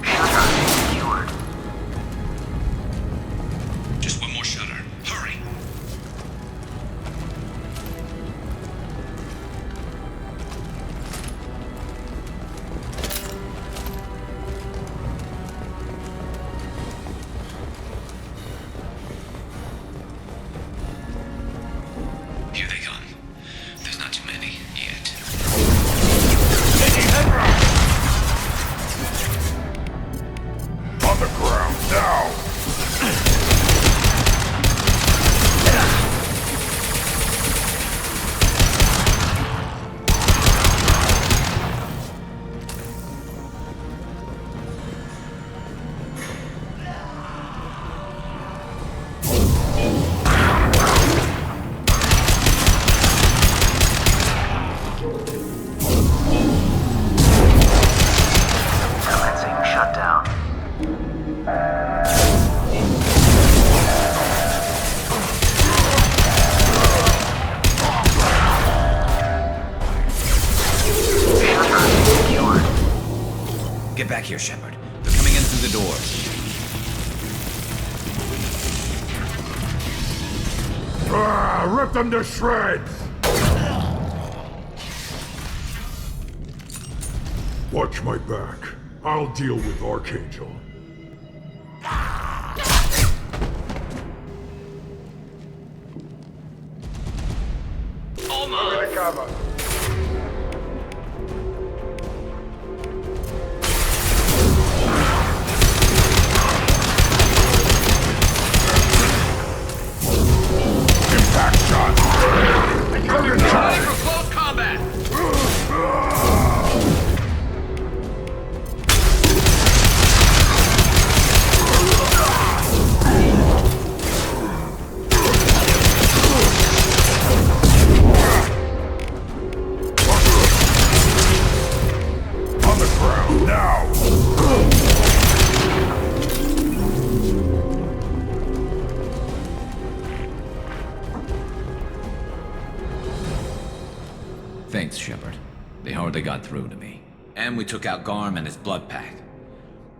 Shutter secured. Just 1 more shutter. Hurry. here, Shepard. They're coming in through the doors. Rip them to shreds! Watch my back. I'll deal with Archangel. Almost! Cover. Impact shot! Ready for close combat! On the ground, now! Thanks, Shepard. They hardly got through to me. And we took out Garm and his blood pack.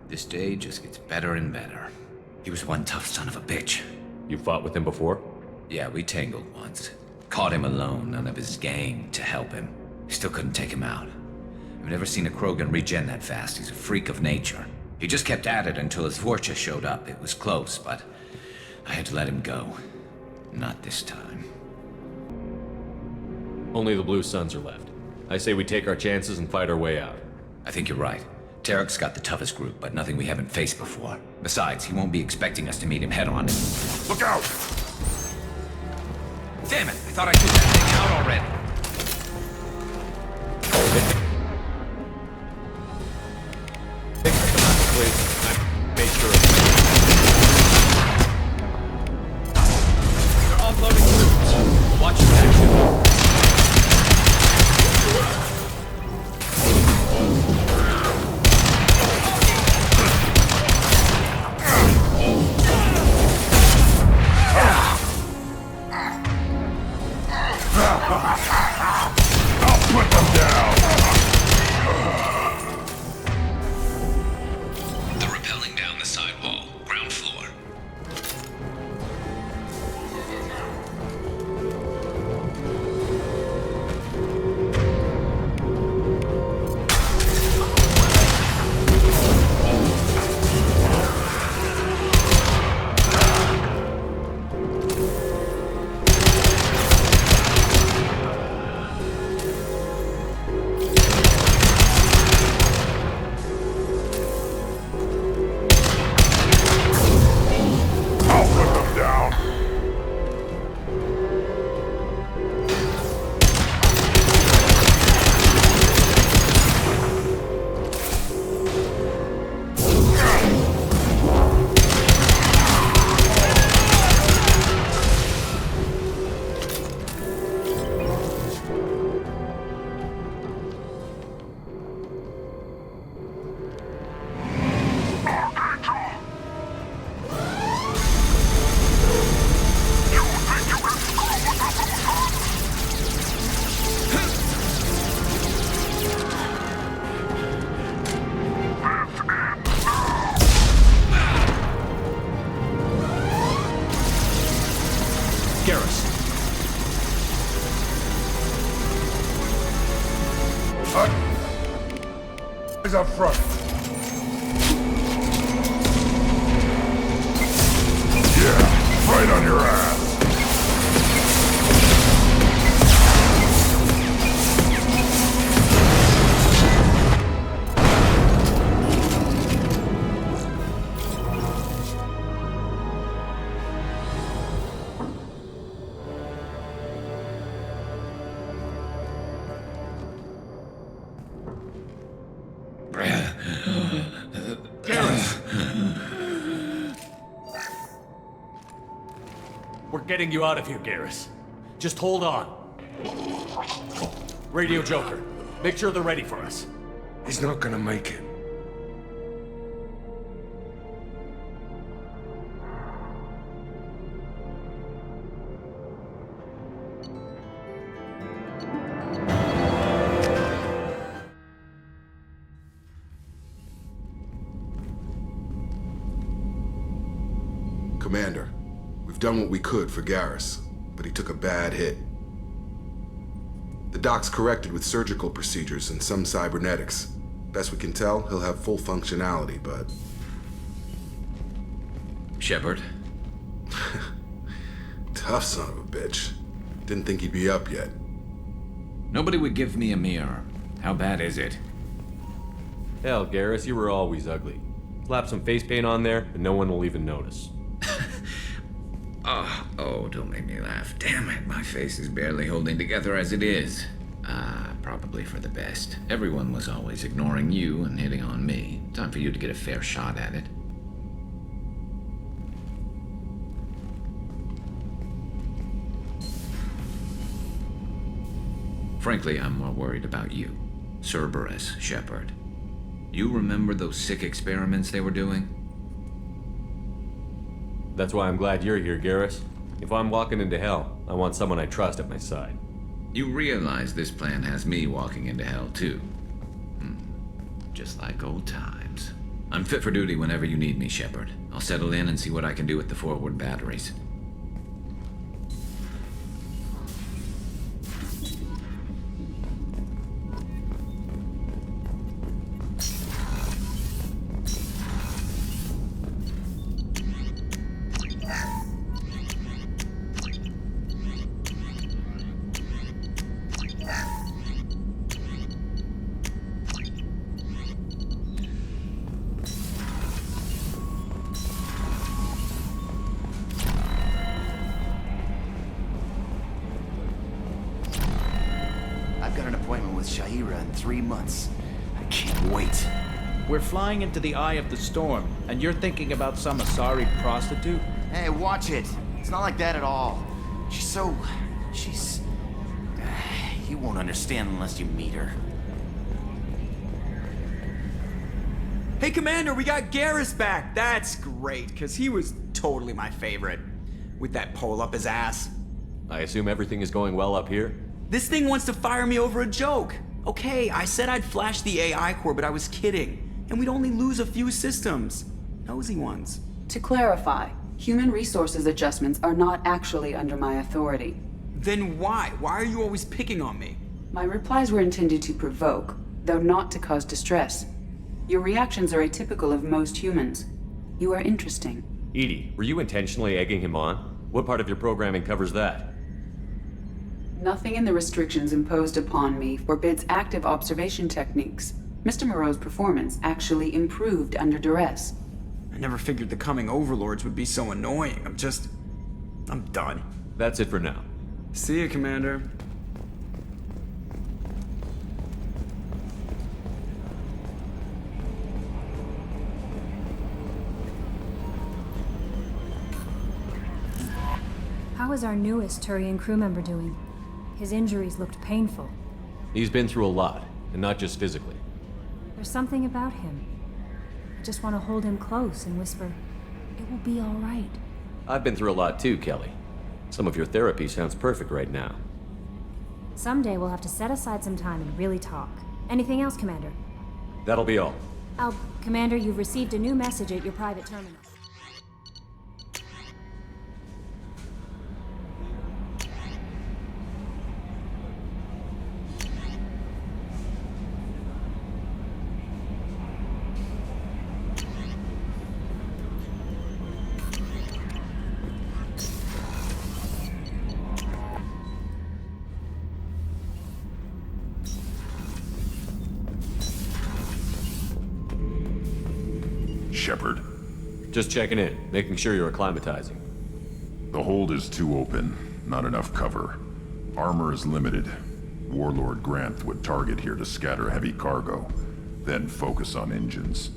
This day just gets better and better. He was one tough son of a bitch. You fought with him before? Yeah, we tangled once. Caught him alone, none of his gang to help him. Still couldn't take him out. I've never seen a Krogan regen that fast. He's a freak of nature. He just kept at it until his Vorcha showed up. It was close, but I had to let him go. Not this time. Only the Blue Suns are left. I say we take our chances and fight our way out. I think you're right. Tarek's got the toughest group, but nothing we haven't faced before. Besides, he won't be expecting us to meet him head-on. Look out! Damn it! I thought I took that thing out already. I made sure. They're offloading troops. Watch your action. I'll put them down! They're rappelling down the side wall, ground floor. I'll put them down! Garrus. Is up front. Yeah, right on your ass. We're getting you out of here, Garrus. Just hold on. Radio Joker, make sure they're ready for us. He's not gonna make it. Commander, we've done what we could for Garrus, but he took a bad hit. The doc's corrected with surgical procedures and some cybernetics. Best we can tell, he'll have full functionality, but... Shepard? Tough son of a bitch. Didn't think he'd be up yet. Nobody would give me a mirror. How bad is it? Hell, Garrus, you were always ugly. Slap some face paint on there, and no one will even notice. Oh, don't make me laugh. Damn it, my face is barely holding together as it is. Probably for the best. Everyone was always ignoring you and hitting on me. Time for you to get a fair shot at it. Frankly, I'm more worried about you. Cerberus, Shepard. You remember those sick experiments they were doing? That's why I'm glad you're here, Garrus. If I'm walking into hell, I want someone I trust at my side. You realize this plan has me walking into hell, too. Just like old times. I'm fit for duty whenever you need me, Shepard. I'll settle in and see what I can do with the forward batteries. Shahira in 3 months. I can't wait. We're flying into the eye of the storm, and you're thinking about some Asari prostitute? Hey, watch it. It's not like that at all. She's... You won't understand unless you meet her. Hey, Commander, we got Garrus back. That's great, because he was totally my favorite. With that pole up his ass. I assume everything is going well up here? This thing wants to fire me over a joke. Okay, I said I'd flash the AI core, but I was kidding. And we'd only lose a few systems. Nosy ones. To clarify, human resources adjustments are not actually under my authority. Then why? Why are you always picking on me? My replies were intended to provoke, though not to cause distress. Your reactions are atypical of most humans. You are interesting. Edie, were you intentionally egging him on? What part of your programming covers that? Nothing in the restrictions imposed upon me forbids active observation techniques. Mr. Moreau's performance actually improved under duress. I never figured the coming overlords would be so annoying. I'm done. That's it for now. See you, Commander. How is our newest Turian crew member doing? His injuries looked painful. He's been through a lot, and not just physically. There's something about him. I just want to hold him close and whisper, "It will be all right." I've been through a lot too, Kelly. Some of your therapy sounds perfect right now. Someday we'll have to set aside some time and really talk. Anything else, Commander? That'll be all. Commander, you've received a new message at your private terminal. Shepard. Just checking in, making sure you're acclimatizing. The hold is too open, not enough cover. Armor is limited. Warlord Grunt would target here to scatter heavy cargo, then focus on engines.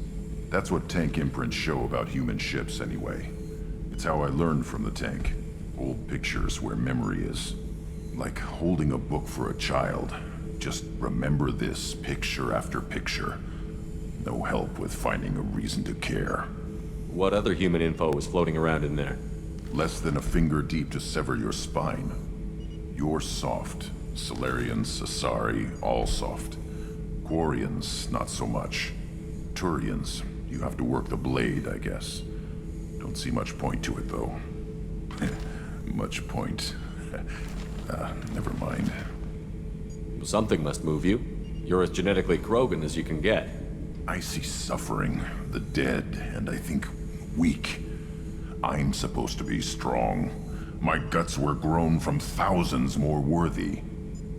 That's what tank imprints show about human ships anyway. It's how I learned from the tank. Old pictures where memory is. Like holding a book for a child. Just remember this picture after picture. No help with finding a reason to care. What other human info was floating around in there? Less than a finger deep to sever your spine. You're soft. Solarians, Asari, all soft. Quarians, not so much. Turians, you have to work the blade, I guess. Don't see much point to it, though. Much point. Never mind. Something must move you. You're as genetically Krogan as you can get. I see suffering, the dead, and I think weak. I'm supposed to be strong. My guts were grown from thousands more worthy.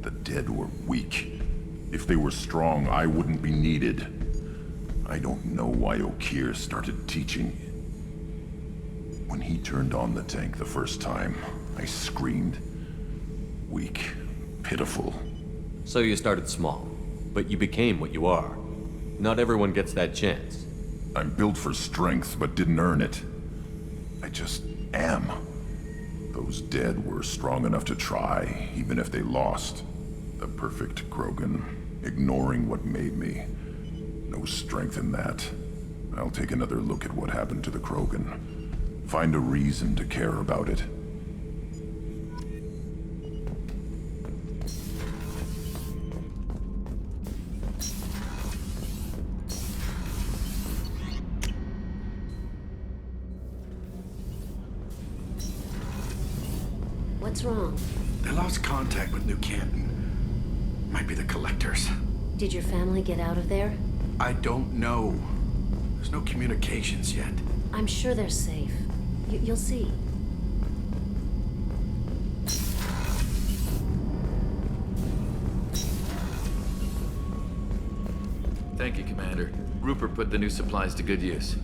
The dead were weak. If they were strong, I wouldn't be needed. I don't know why Okeer started teaching. When he turned on the tank the first time, I screamed. Weak, pitiful. So you started small, but you became what you are. Not everyone gets that chance. I'm built for strength, but didn't earn it. I just am. Those dead were strong enough to try, even if they lost. The perfect Krogan, ignoring what made me. No strength in that. I'll take another look at what happened to the Krogan. Find a reason to care about it. What's wrong? They lost contact with New Canton. Might be the Collectors. Did your family get out of there? I don't know. There's no communications yet. I'm sure they're safe. You'll see. Thank you, Commander. Rupert put the new supplies to good use.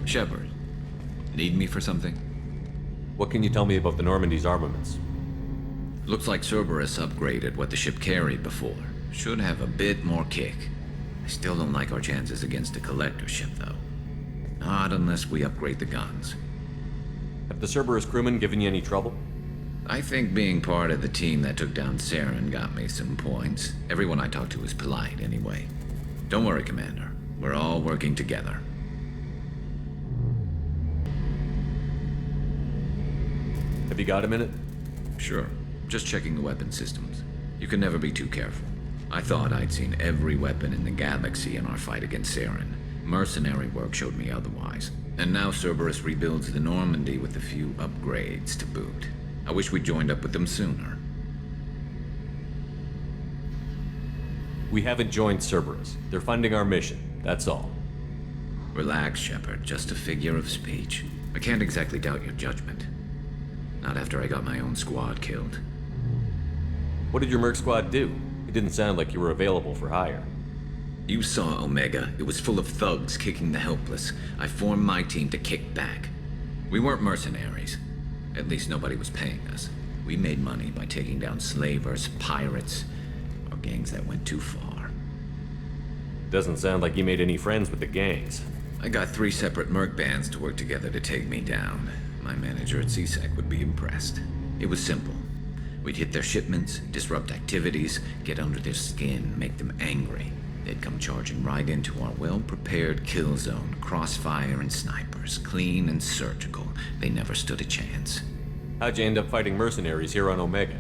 Shepard, need me for something? What can you tell me about the Normandy's armaments? Looks like Cerberus upgraded what the ship carried before. Should have a bit more kick. I still don't like our chances against a Collector ship, though. Not unless we upgrade the guns. Have the Cerberus crewmen given you any trouble? I think being part of the team that took down Saren got me some points. Everyone I talked to was polite, anyway. Don't worry, Commander. We're all working together. Have you got a minute? Sure. Just checking the weapon systems. You can never be too careful. I thought I'd seen every weapon in the galaxy in our fight against Saren. Mercenary work showed me otherwise. And now Cerberus rebuilds the Normandy with a few upgrades to boot. I wish we'd joined up with them sooner. We haven't joined Cerberus. They're funding our mission, that's all. Relax, Shepard. Just a figure of speech. I can't exactly doubt your judgment. Not after I got my own squad killed. What did your merc squad do? It didn't sound like you were available for hire. You saw Omega. It was full of thugs kicking the helpless. I formed my team to kick back. We weren't mercenaries. At least nobody was paying us. We made money by taking down slavers, pirates, or gangs that went too far. Doesn't sound like you made any friends with the gangs. I got 3 separate merc bands to work together to take me down. My manager at CSEC would be impressed. It was simple. We'd hit their shipments, disrupt activities, get under their skin, make them angry. They'd come charging right into our well-prepared kill zone, crossfire and snipers, clean and surgical. They never stood a chance. How'd you end up fighting mercenaries here on Omega?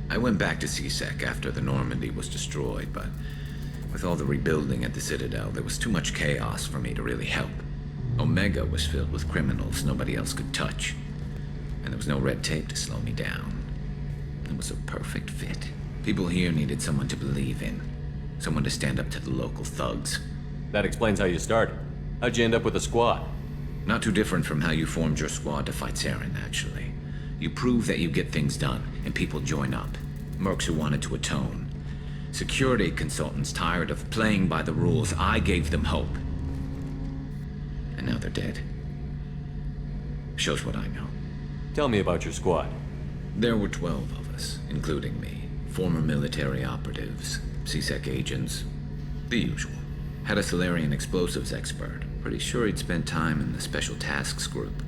I went back to CSEC after the Normandy was destroyed, but with all the rebuilding at the Citadel, there was too much chaos for me to really help. Omega was filled with criminals nobody else could touch, and there was no red tape to slow me down. It was a perfect fit. People here needed someone to believe in, someone to stand up to the local thugs. That explains how you started. How'd you end up with a squad? Not too different from how you formed your squad to fight Saren, actually. You prove that you get things done, and people join up. Mercs who wanted to atone. Security consultants tired of playing by the rules. I gave them hope. And now they're dead. Shows what I know. Tell me about your squad. There were 12 of us, including me. Former military operatives, CSEC agents, the usual. Had a Solarian explosives expert. Pretty sure he'd spent time in the Special Tasks Group.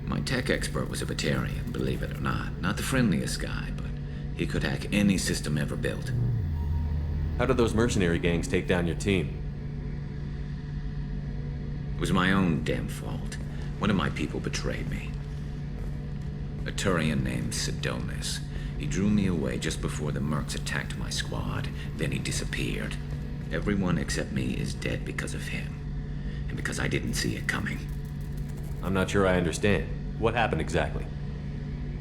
My tech expert was a Batarian, believe it or not. Not the friendliest guy, but he could hack any system ever built. How did those mercenary gangs take down your team? It was my own damn fault. One of my people betrayed me. A Turian named Sidonis. He drew me away just before the mercs attacked my squad. Then he disappeared. Everyone except me is dead because of him. And because I didn't see it coming. I'm not sure I understand. What happened exactly?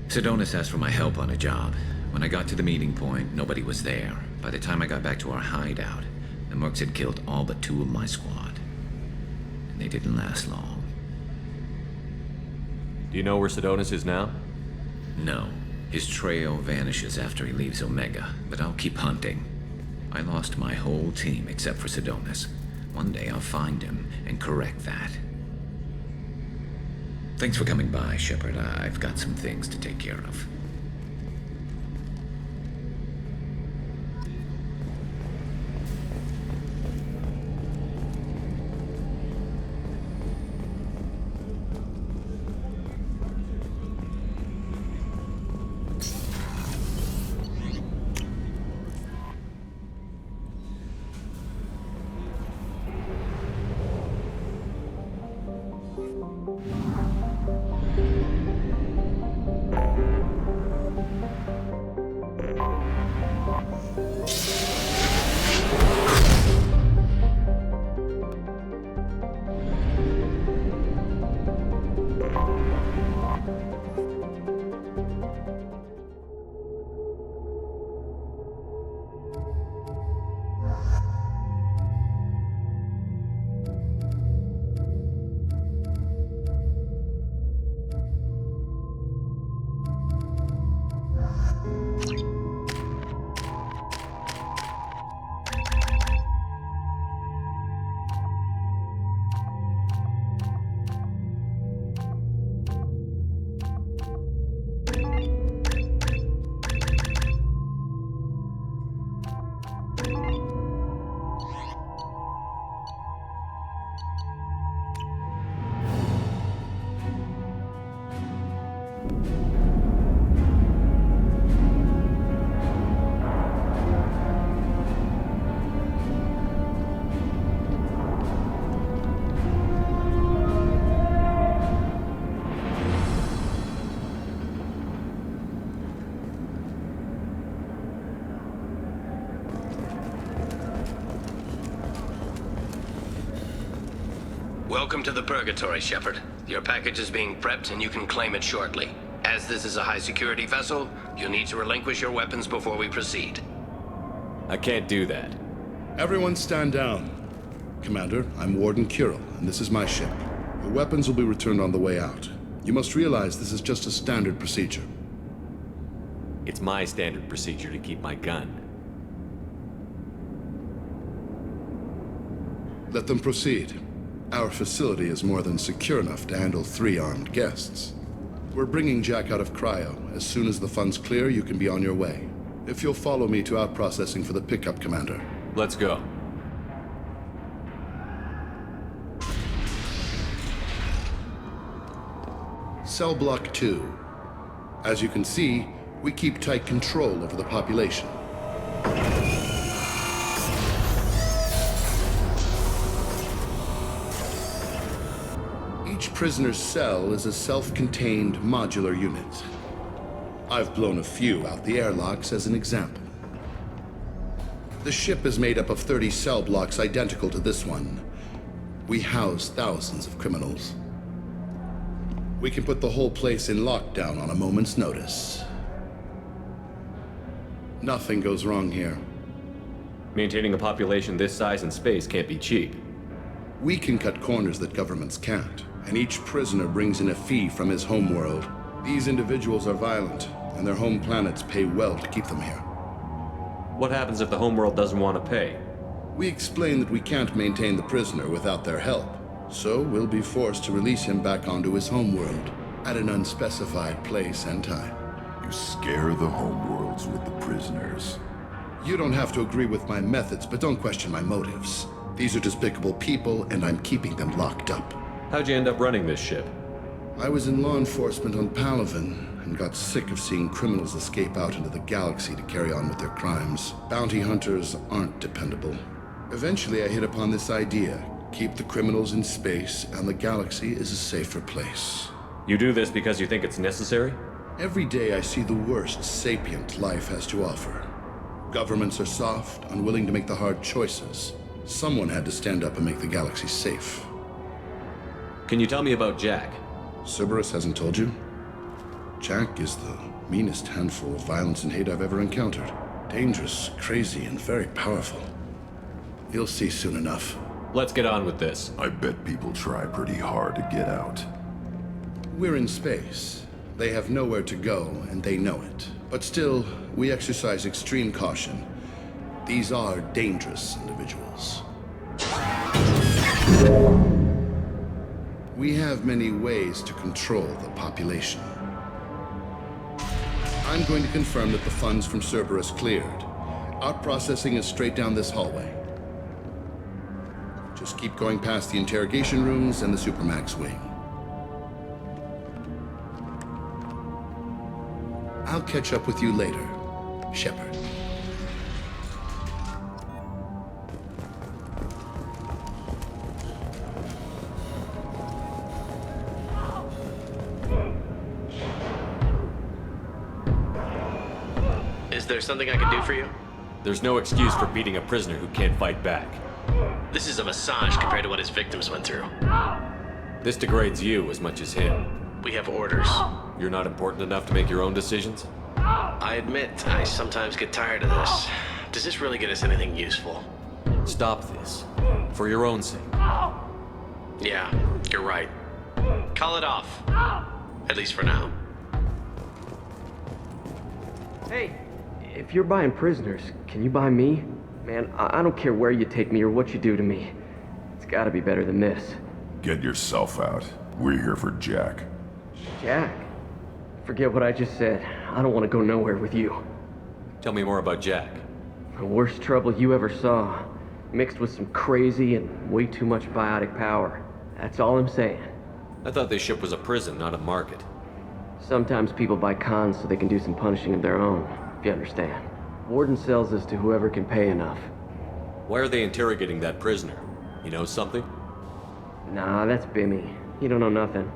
Sedonis asked for my help on a job. When I got to the meeting point, nobody was there. By the time I got back to our hideout, the mercs had killed all but 2 of my squad. And they didn't last long. Do you know where Sedonis is now? No. His trail vanishes after he leaves Omega, but I'll keep hunting. I lost my whole team except for Sedonis. One day I'll find him and correct that. Thanks for coming by, Shepard. I've got some things to take care of. Welcome to the Purgatory, Shepard. Your package is being prepped and you can claim it shortly. As this is a high-security vessel, you'll need to relinquish your weapons before we proceed. I can't do that. Everyone stand down. Commander, I'm Warden Kirill, and this is my ship. Your weapons will be returned on the way out. You must realize this is just a standard procedure. It's my standard procedure to keep my gun. Let them proceed. Our facility is more than secure enough to handle 3 armed guests. We're bringing Jack out of cryo. As soon as the funds clear, you can be on your way. If you'll follow me to out-processing for the pickup, Commander. Let's go. Cell Block 2. As you can see, we keep tight control over the population. Each prisoner's cell is a self-contained modular unit. I've blown a few out the airlocks as an example. The ship is made up of 30 cell blocks identical to this one. We house thousands of criminals. We can put the whole place in lockdown on a moment's notice. Nothing goes wrong here. Maintaining a population this size and space can't be cheap. We can cut corners that governments can't, and each prisoner brings in a fee from his homeworld. These individuals are violent, and their home planets pay well to keep them here. What happens if the homeworld doesn't want to pay? We explain that we can't maintain the prisoner without their help, so we'll be forced to release him back onto his homeworld at an unspecified place and time. You scare the homeworlds with the prisoners. You don't have to agree with my methods, but don't question my motives. These are despicable people, and I'm keeping them locked up. How'd you end up running this ship? I was in law enforcement on Palaven, and got sick of seeing criminals escape out into the galaxy to carry on with their crimes. Bounty hunters aren't dependable. Eventually, I hit upon this idea. Keep the criminals in space, and the galaxy is a safer place. You do this because you think it's necessary? Every day I see the worst sapient life has to offer. Governments are soft, unwilling to make the hard choices. Someone had to stand up and make the galaxy safe. Can you tell me about Jack? Cerberus hasn't told you? Jack is the meanest handful of violence and hate I've ever encountered. Dangerous, crazy, and very powerful. You'll see soon enough. Let's get on with this. I bet people try pretty hard to get out. We're in space. They have nowhere to go, and they know it. But still, we exercise extreme caution. These are dangerous individuals. We have many ways to control the population. I'm going to confirm that the funds from Cerberus cleared. Out processing is straight down this hallway. Just keep going past the interrogation rooms and the Supermax wing. I'll catch up with you later, Shepard. Is there something I can do for you? There's no excuse for beating a prisoner who can't fight back. This is a massage compared to what his victims went through. This degrades you as much as him. We have orders. You're not important enough to make your own decisions? I admit, I sometimes get tired of this. Does this really get us anything useful? Stop this. For your own sake. Yeah, you're right. Call it off. At least for now. Hey, if you're buying prisoners, can you buy me? Man, I don't care where you take me or what you do to me. It's gotta be better than this. Get yourself out. We're here for Jack. Jack? Forget what I just said. I don't want to go nowhere with you. Tell me more about Jack. The worst trouble you ever saw. Mixed with some crazy and way too much biotic power. That's all I'm saying. I thought this ship was a prison, not a market. Sometimes people buy cons so they can do some punishing of their own, if you understand. Warden sells this to whoever can pay enough. Why are they interrogating that prisoner? You know something? Nah, that's Bimmy. He don't know nothing.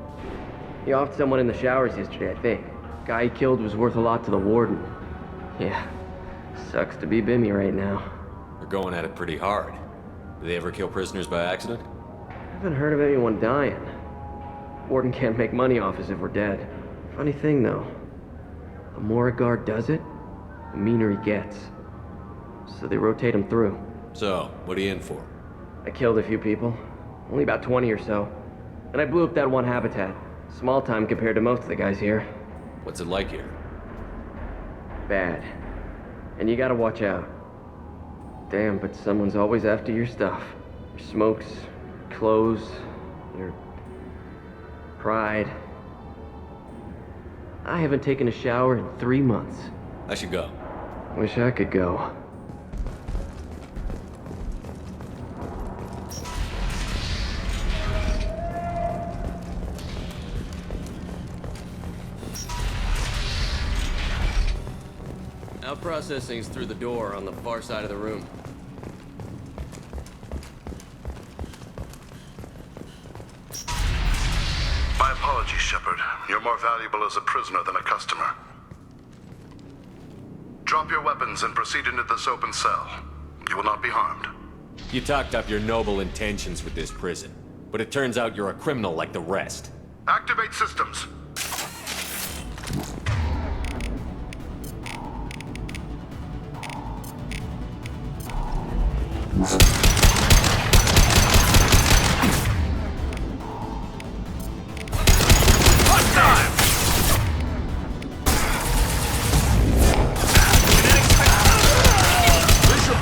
He offed someone in the showers yesterday, I think. Guy he killed was worth a lot to the warden. Yeah, sucks to be Bimmy right now. They're going at it pretty hard. Do they ever kill prisoners by accident? I haven't heard of anyone dying. Warden can't make money off us if we're dead. Funny thing, though. The more a guard does it, the meaner he gets. So they rotate him through. So, what are you in for? I killed a few people. Only about 20 or so. And I blew up that one habitat. Small time compared to most of the guys here. What's it like here? Bad. And you gotta watch out. Damn, but someone's always after your stuff. Your smokes, your clothes, your pride. I haven't taken a shower in 3 months. I should go. Wish I could go. Out processing's through the door on the far side of the room. My apologies, Shepard. You're more valuable as a prisoner than a customer. Drop your weapons and proceed into this open cell. You will not be harmed. You talked up your noble intentions with this prison, but it turns out you're a criminal like the rest. Activate systems.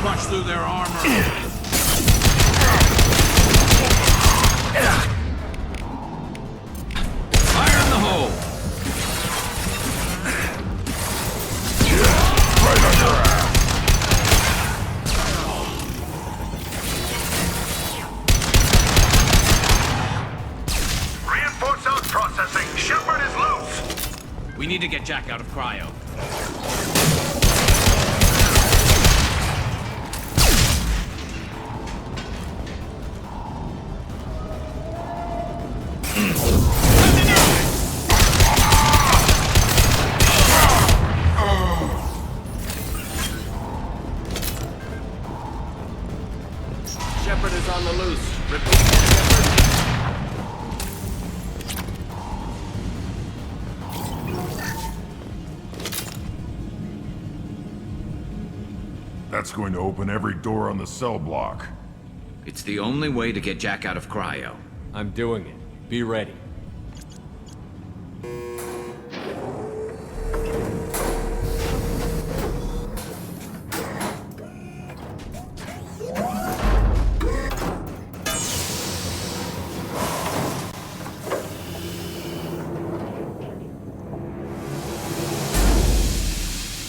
Punch through their armor. Fire in the hole. Right on your ass. Reinforce out processing. Shepard is loose. We need to get Jack out of cryo. Shepard is on the loose. Repeat, Shepard. That's going to open every door on the cell block. It's the only way to get Jack out of cryo. I'm doing it. Be ready.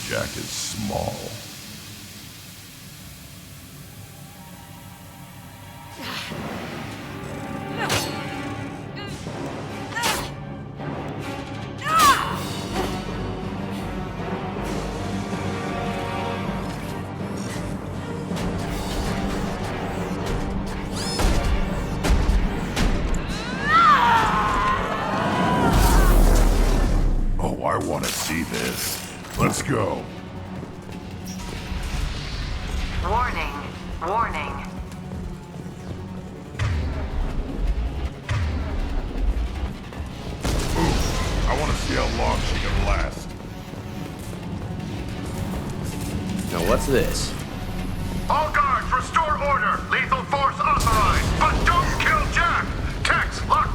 Jack is small. Oh, I want to see this. Let's go. Warning. Warning. I want to see how long she can last. Now what's this? All guards, restore order. Lethal force authorized, but don't kill Jack. Tex, lock.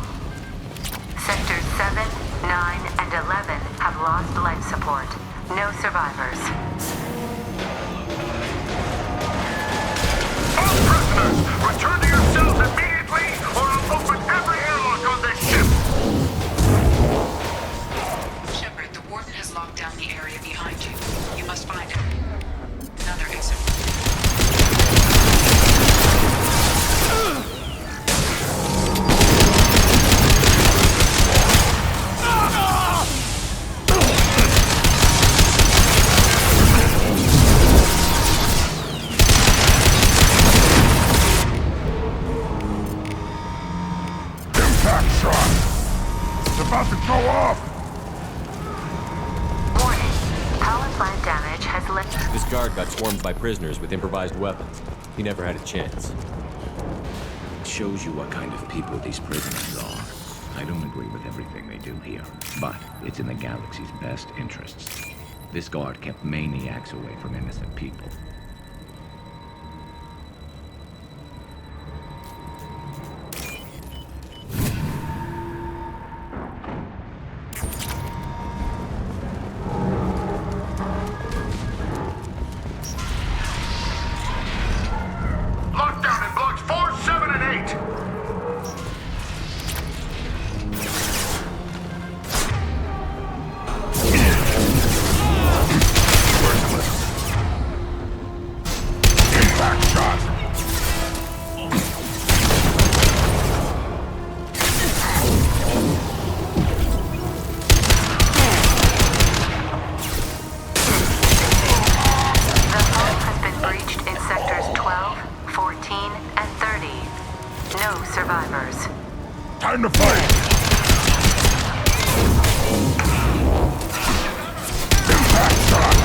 Sectors 7, 9, and 11 have lost life support. No survivors. All prisoners, return to your cells immediately, or I'll open every airlock on this ship. Shepard, the warden has locked down the area behind you. You must find him. Another exit. Impact shot! It's about to go off! Warning. Power plant damage has led. This guard got swarmed by prisoners with improvised weapons. He never had a chance. It shows you what kind of people these prisoners are. I don't agree with everything they do here, but it's in the galaxy's best interests. This guard kept maniacs away from innocent people. Lockdown in blocks 4, 7, and 8. Impact shot! The hull has been breached in sectors 12, 14, and 30. No survivors. Time to fight! Impact shot!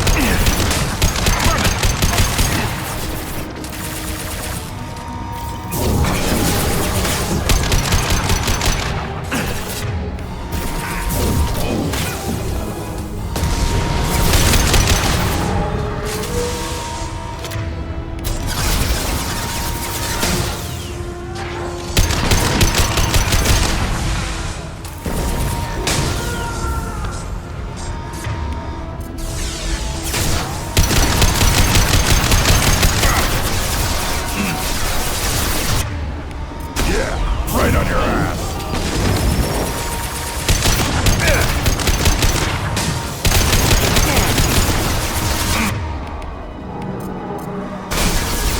Yeah, right on your ass!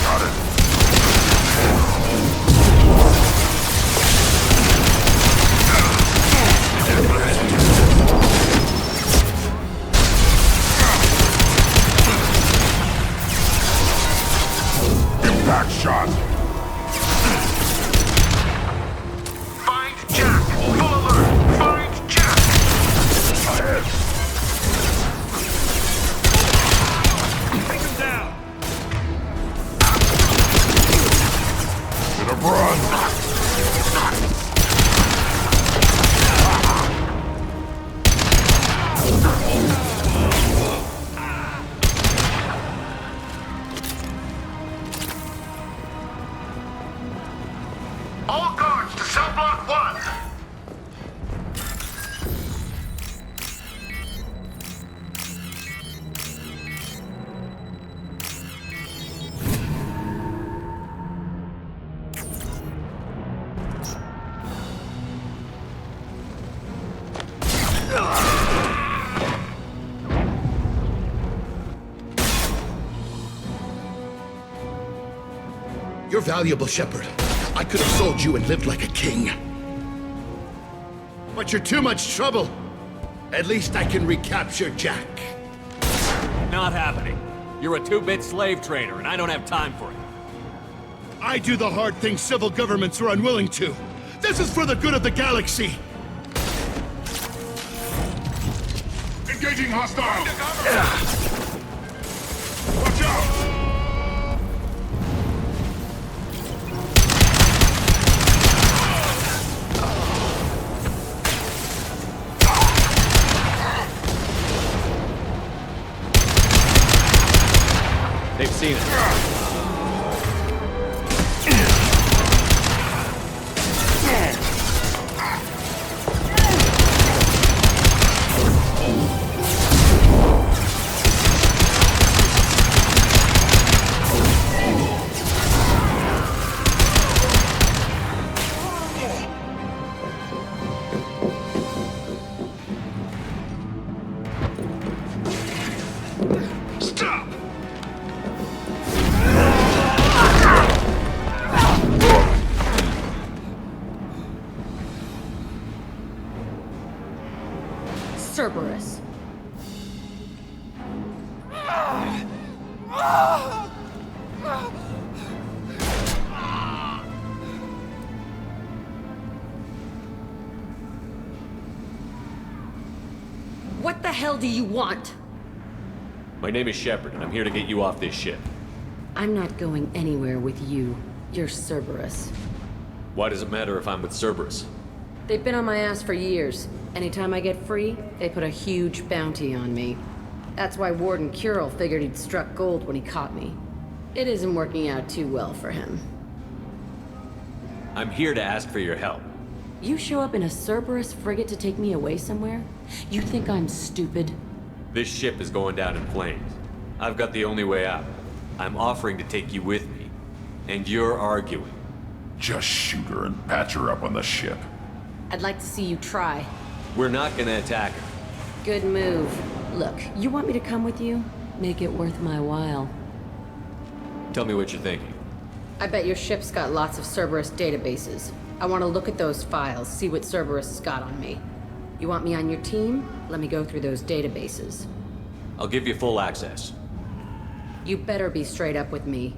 Got it. Impact shot! Find Jack. Full alert. Find Jack. Ahead! Take him down. You're valuable, Shepard. I could have sold you and lived like a king. But you're too much trouble. At least I can recapture Jack. Not happening. You're a 2-bit slave trader, and I don't have time for it. I do the hard things civil governments are unwilling to. This is for the good of the galaxy. Engaging hostile! Watch out! They've seen it. Cerberus. What the hell do you want? My name is Shepard, and I'm here to get you off this ship. I'm not going anywhere with you. You're Cerberus. Why does it matter if I'm with Cerberus? They've been on my ass for years. Anytime I get free, they put a huge bounty on me. That's why Warden Curel figured he'd struck gold when he caught me. It isn't working out too well for him. I'm here to ask for your help. You show up in a Cerberus frigate to take me away somewhere? You think I'm stupid? This ship is going down in flames. I've got the only way out. I'm offering to take you with me. And you're arguing. Just shoot her and patch her up on the ship. I'd like to see you try. We're not gonna attack her. Good move. Look, you want me to come with you? Make it worth my while. Tell me what you're thinking. I bet your ship's got lots of Cerberus databases. I want to look at those files, see what Cerberus has got on me. You want me on your team? Let me go through those databases. I'll give you full access. You better be straight up with me.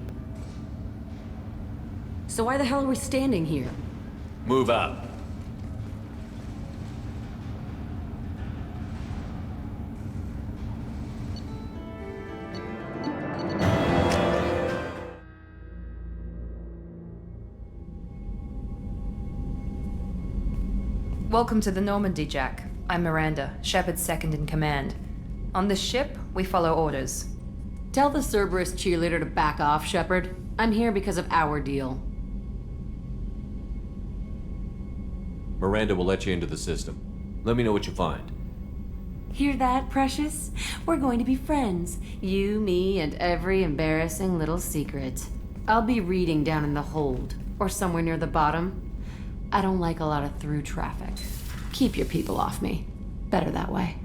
So why the hell are we standing here? Move out. Welcome to the Normandy, Jack. I'm Miranda, Shepard's second in command. On this ship, we follow orders. Tell the Cerberus cheerleader to back off, Shepard. I'm here because of our deal. Miranda will let you into the system. Let me know what you find. Hear that, Precious? We're going to be friends. You, me, and every embarrassing little secret. I'll be reading down in the hold, or somewhere near the bottom. I don't like a lot of through traffic. Keep your people off me. Better that way.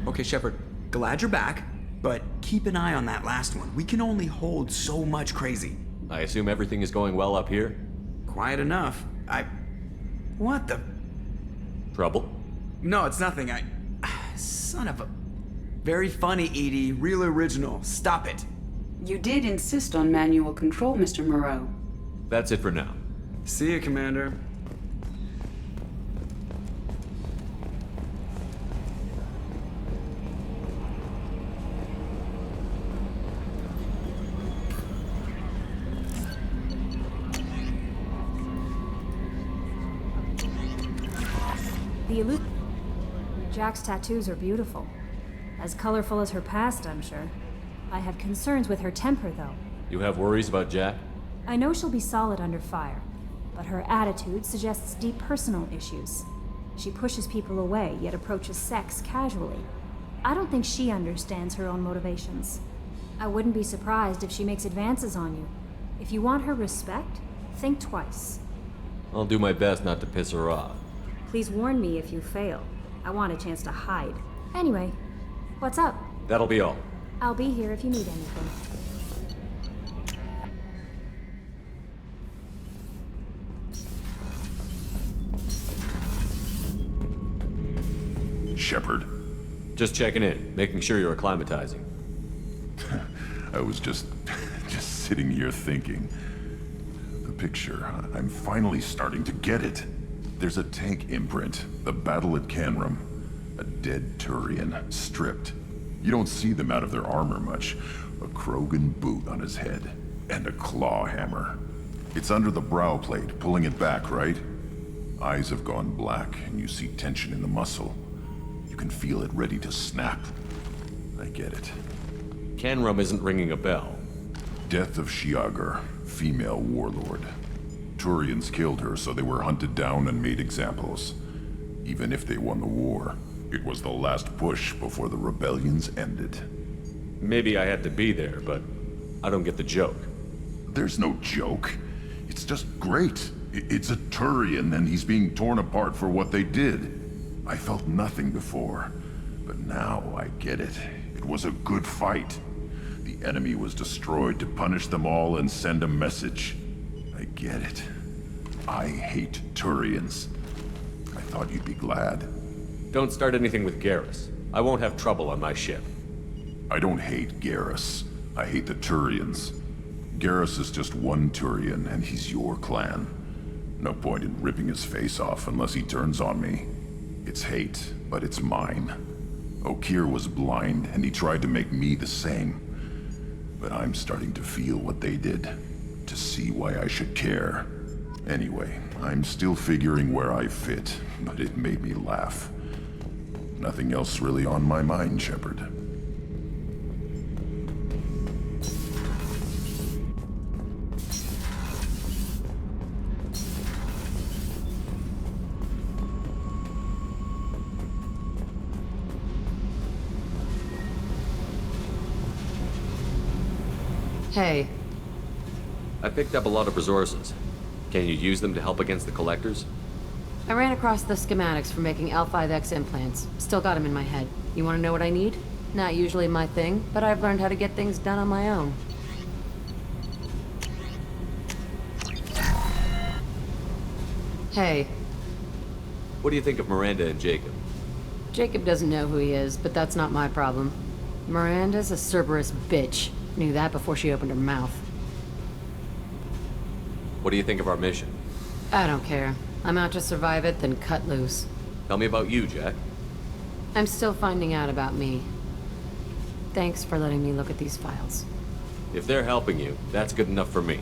Okay, Shepard, glad you're back, but keep an eye on that last one. We can only hold so much crazy. I assume everything is going well up here? Quiet enough. What the? Trouble? No, it's nothing. Son of a... Very funny, Edie. Real original. Stop it. You did insist on manual control, Mr. Moreau. That's it for now. See you, Commander. The Jack's tattoos are beautiful. As colorful as her past, I'm sure. I have concerns with her temper, though. You have worries about Jack? I know she'll be solid under fire, but her attitude suggests deep personal issues. She pushes people away, yet approaches sex casually. I don't think she understands her own motivations. I wouldn't be surprised if she makes advances on you. If you want her respect, think twice. I'll do my best not to piss her off. Please warn me if you fail. I want a chance to hide. Anyway, what's up? That'll be all. I'll be here if you need anything. Shepard. Just checking in, making sure you're acclimatizing. I was just sitting here thinking. The picture, I'm finally starting to get it. There's a tank imprint, the battle at Canrum. A dead Turian, stripped. You don't see them out of their armor much. A Krogan boot on his head, and a claw hammer. It's under the brow plate, pulling it back, right? Eyes have gone black, and you see tension in the muscle. You can feel it ready to snap. I get it. Canrum isn't ringing a bell. Death of Shiagar, female warlord. Turians killed her, so they were hunted down and made examples. Even if they won the war, it was the last push before the rebellions ended. Maybe I had to be there, but I don't get the joke. There's no joke. It's just great. It's a Turian, and he's being torn apart for what they did. I felt nothing before, but now I get it. It was a good fight. The enemy was destroyed to punish them all and send a message. I get it. I hate Turians. I thought you'd be glad. Don't start anything with Garrus. I won't have trouble on my ship. I don't hate Garrus. I hate the Turians. Garrus is just one Turian, and he's your clan. No point in ripping his face off unless he turns on me. It's hate, but it's mine. Okeer was blind, and he tried to make me the same. But I'm starting to feel what they did, to see why I should care. Anyway, I'm still figuring where I fit, but it made me laugh. Nothing else really on my mind, Shepard. Hey. I picked up a lot of resources. Can you use them to help against the collectors? I ran across the schematics for making L5X implants. Still got them in my head. You want to know what I need? Not usually my thing, but I've learned how to get things done on my own. Hey. What do you think of Miranda and Jacob? Jacob doesn't know who he is, but that's not my problem. Miranda's a Cerberus bitch. Knew that before she opened her mouth. What do you think of our mission? I don't care. I'm out to survive it, then cut loose. Tell me about you, Jack. I'm still finding out about me. Thanks for letting me look at these files. If they're helping you, that's good enough for me.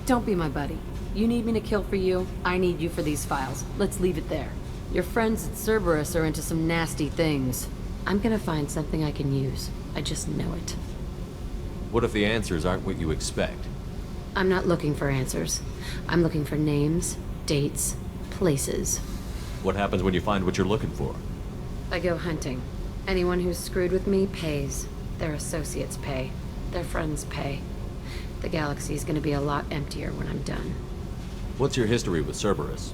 Don't be my buddy. You need me to kill for you, I need you for these files. Let's leave it there. Your friends at Cerberus are into some nasty things. I'm gonna find something I can use. I just know it. What if the answers aren't what you expect? I'm not looking for answers. I'm looking for names, dates, places. What happens when you find what you're looking for? I go hunting. Anyone who's screwed with me pays. Their associates pay. Their friends pay. The galaxy's gonna be a lot emptier when I'm done. What's your history with Cerberus?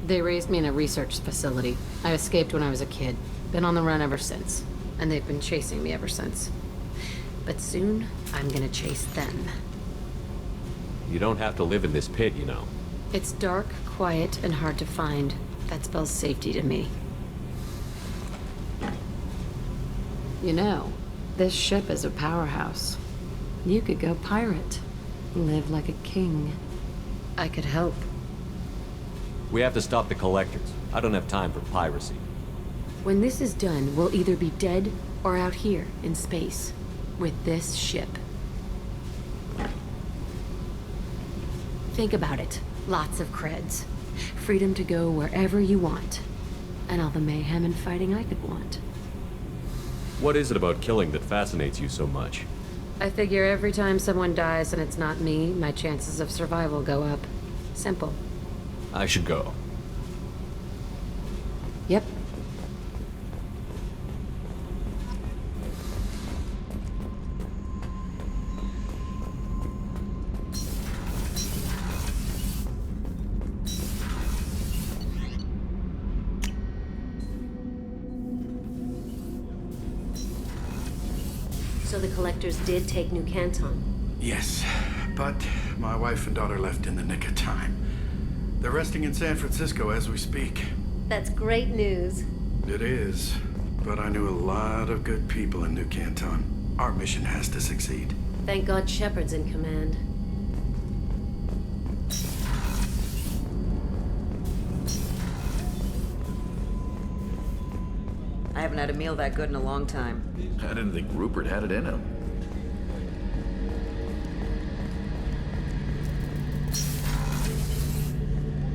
They raised me in a research facility. I escaped when I was a kid. Been on the run ever since. And they've been chasing me ever since. But soon, I'm gonna chase them. You don't have to live in this pit, you know. It's dark, quiet, and hard to find. That spells safety to me. You know, this ship is a powerhouse. You could go pirate. Live like a king. I could help. We have to stop the collectors. I don't have time for piracy. When this is done, we'll either be dead or out here in space. With this ship. Think about it. Lots of creds. Freedom to go wherever you want. And all the mayhem and fighting I could want. What is it about killing that fascinates you so much? I figure every time someone dies and it's not me, my chances of survival go up. Simple. I should go. Yep. So the collectors did take New Canton? Yes, but my wife and daughter left in the nick of time. They're resting in San Francisco as we speak. That's great news. It is, but I knew a lot of good people in New Canton. Our mission has to succeed. Thank God Shepard's in command. I haven't had a meal that good in a long time. I didn't think Rupert had it in him.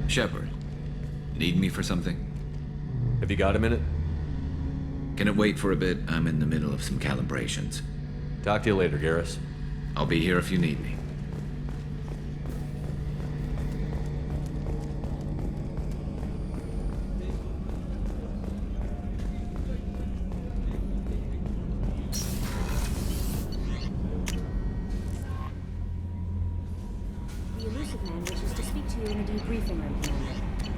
Shepard, need me for something? Have you got a minute? Can it wait for a bit? I'm in the middle of some calibrations. Talk to you later, Garrus. I'll be here if you need me. The elusive man wishes to speak to you in the debriefing room, Commander.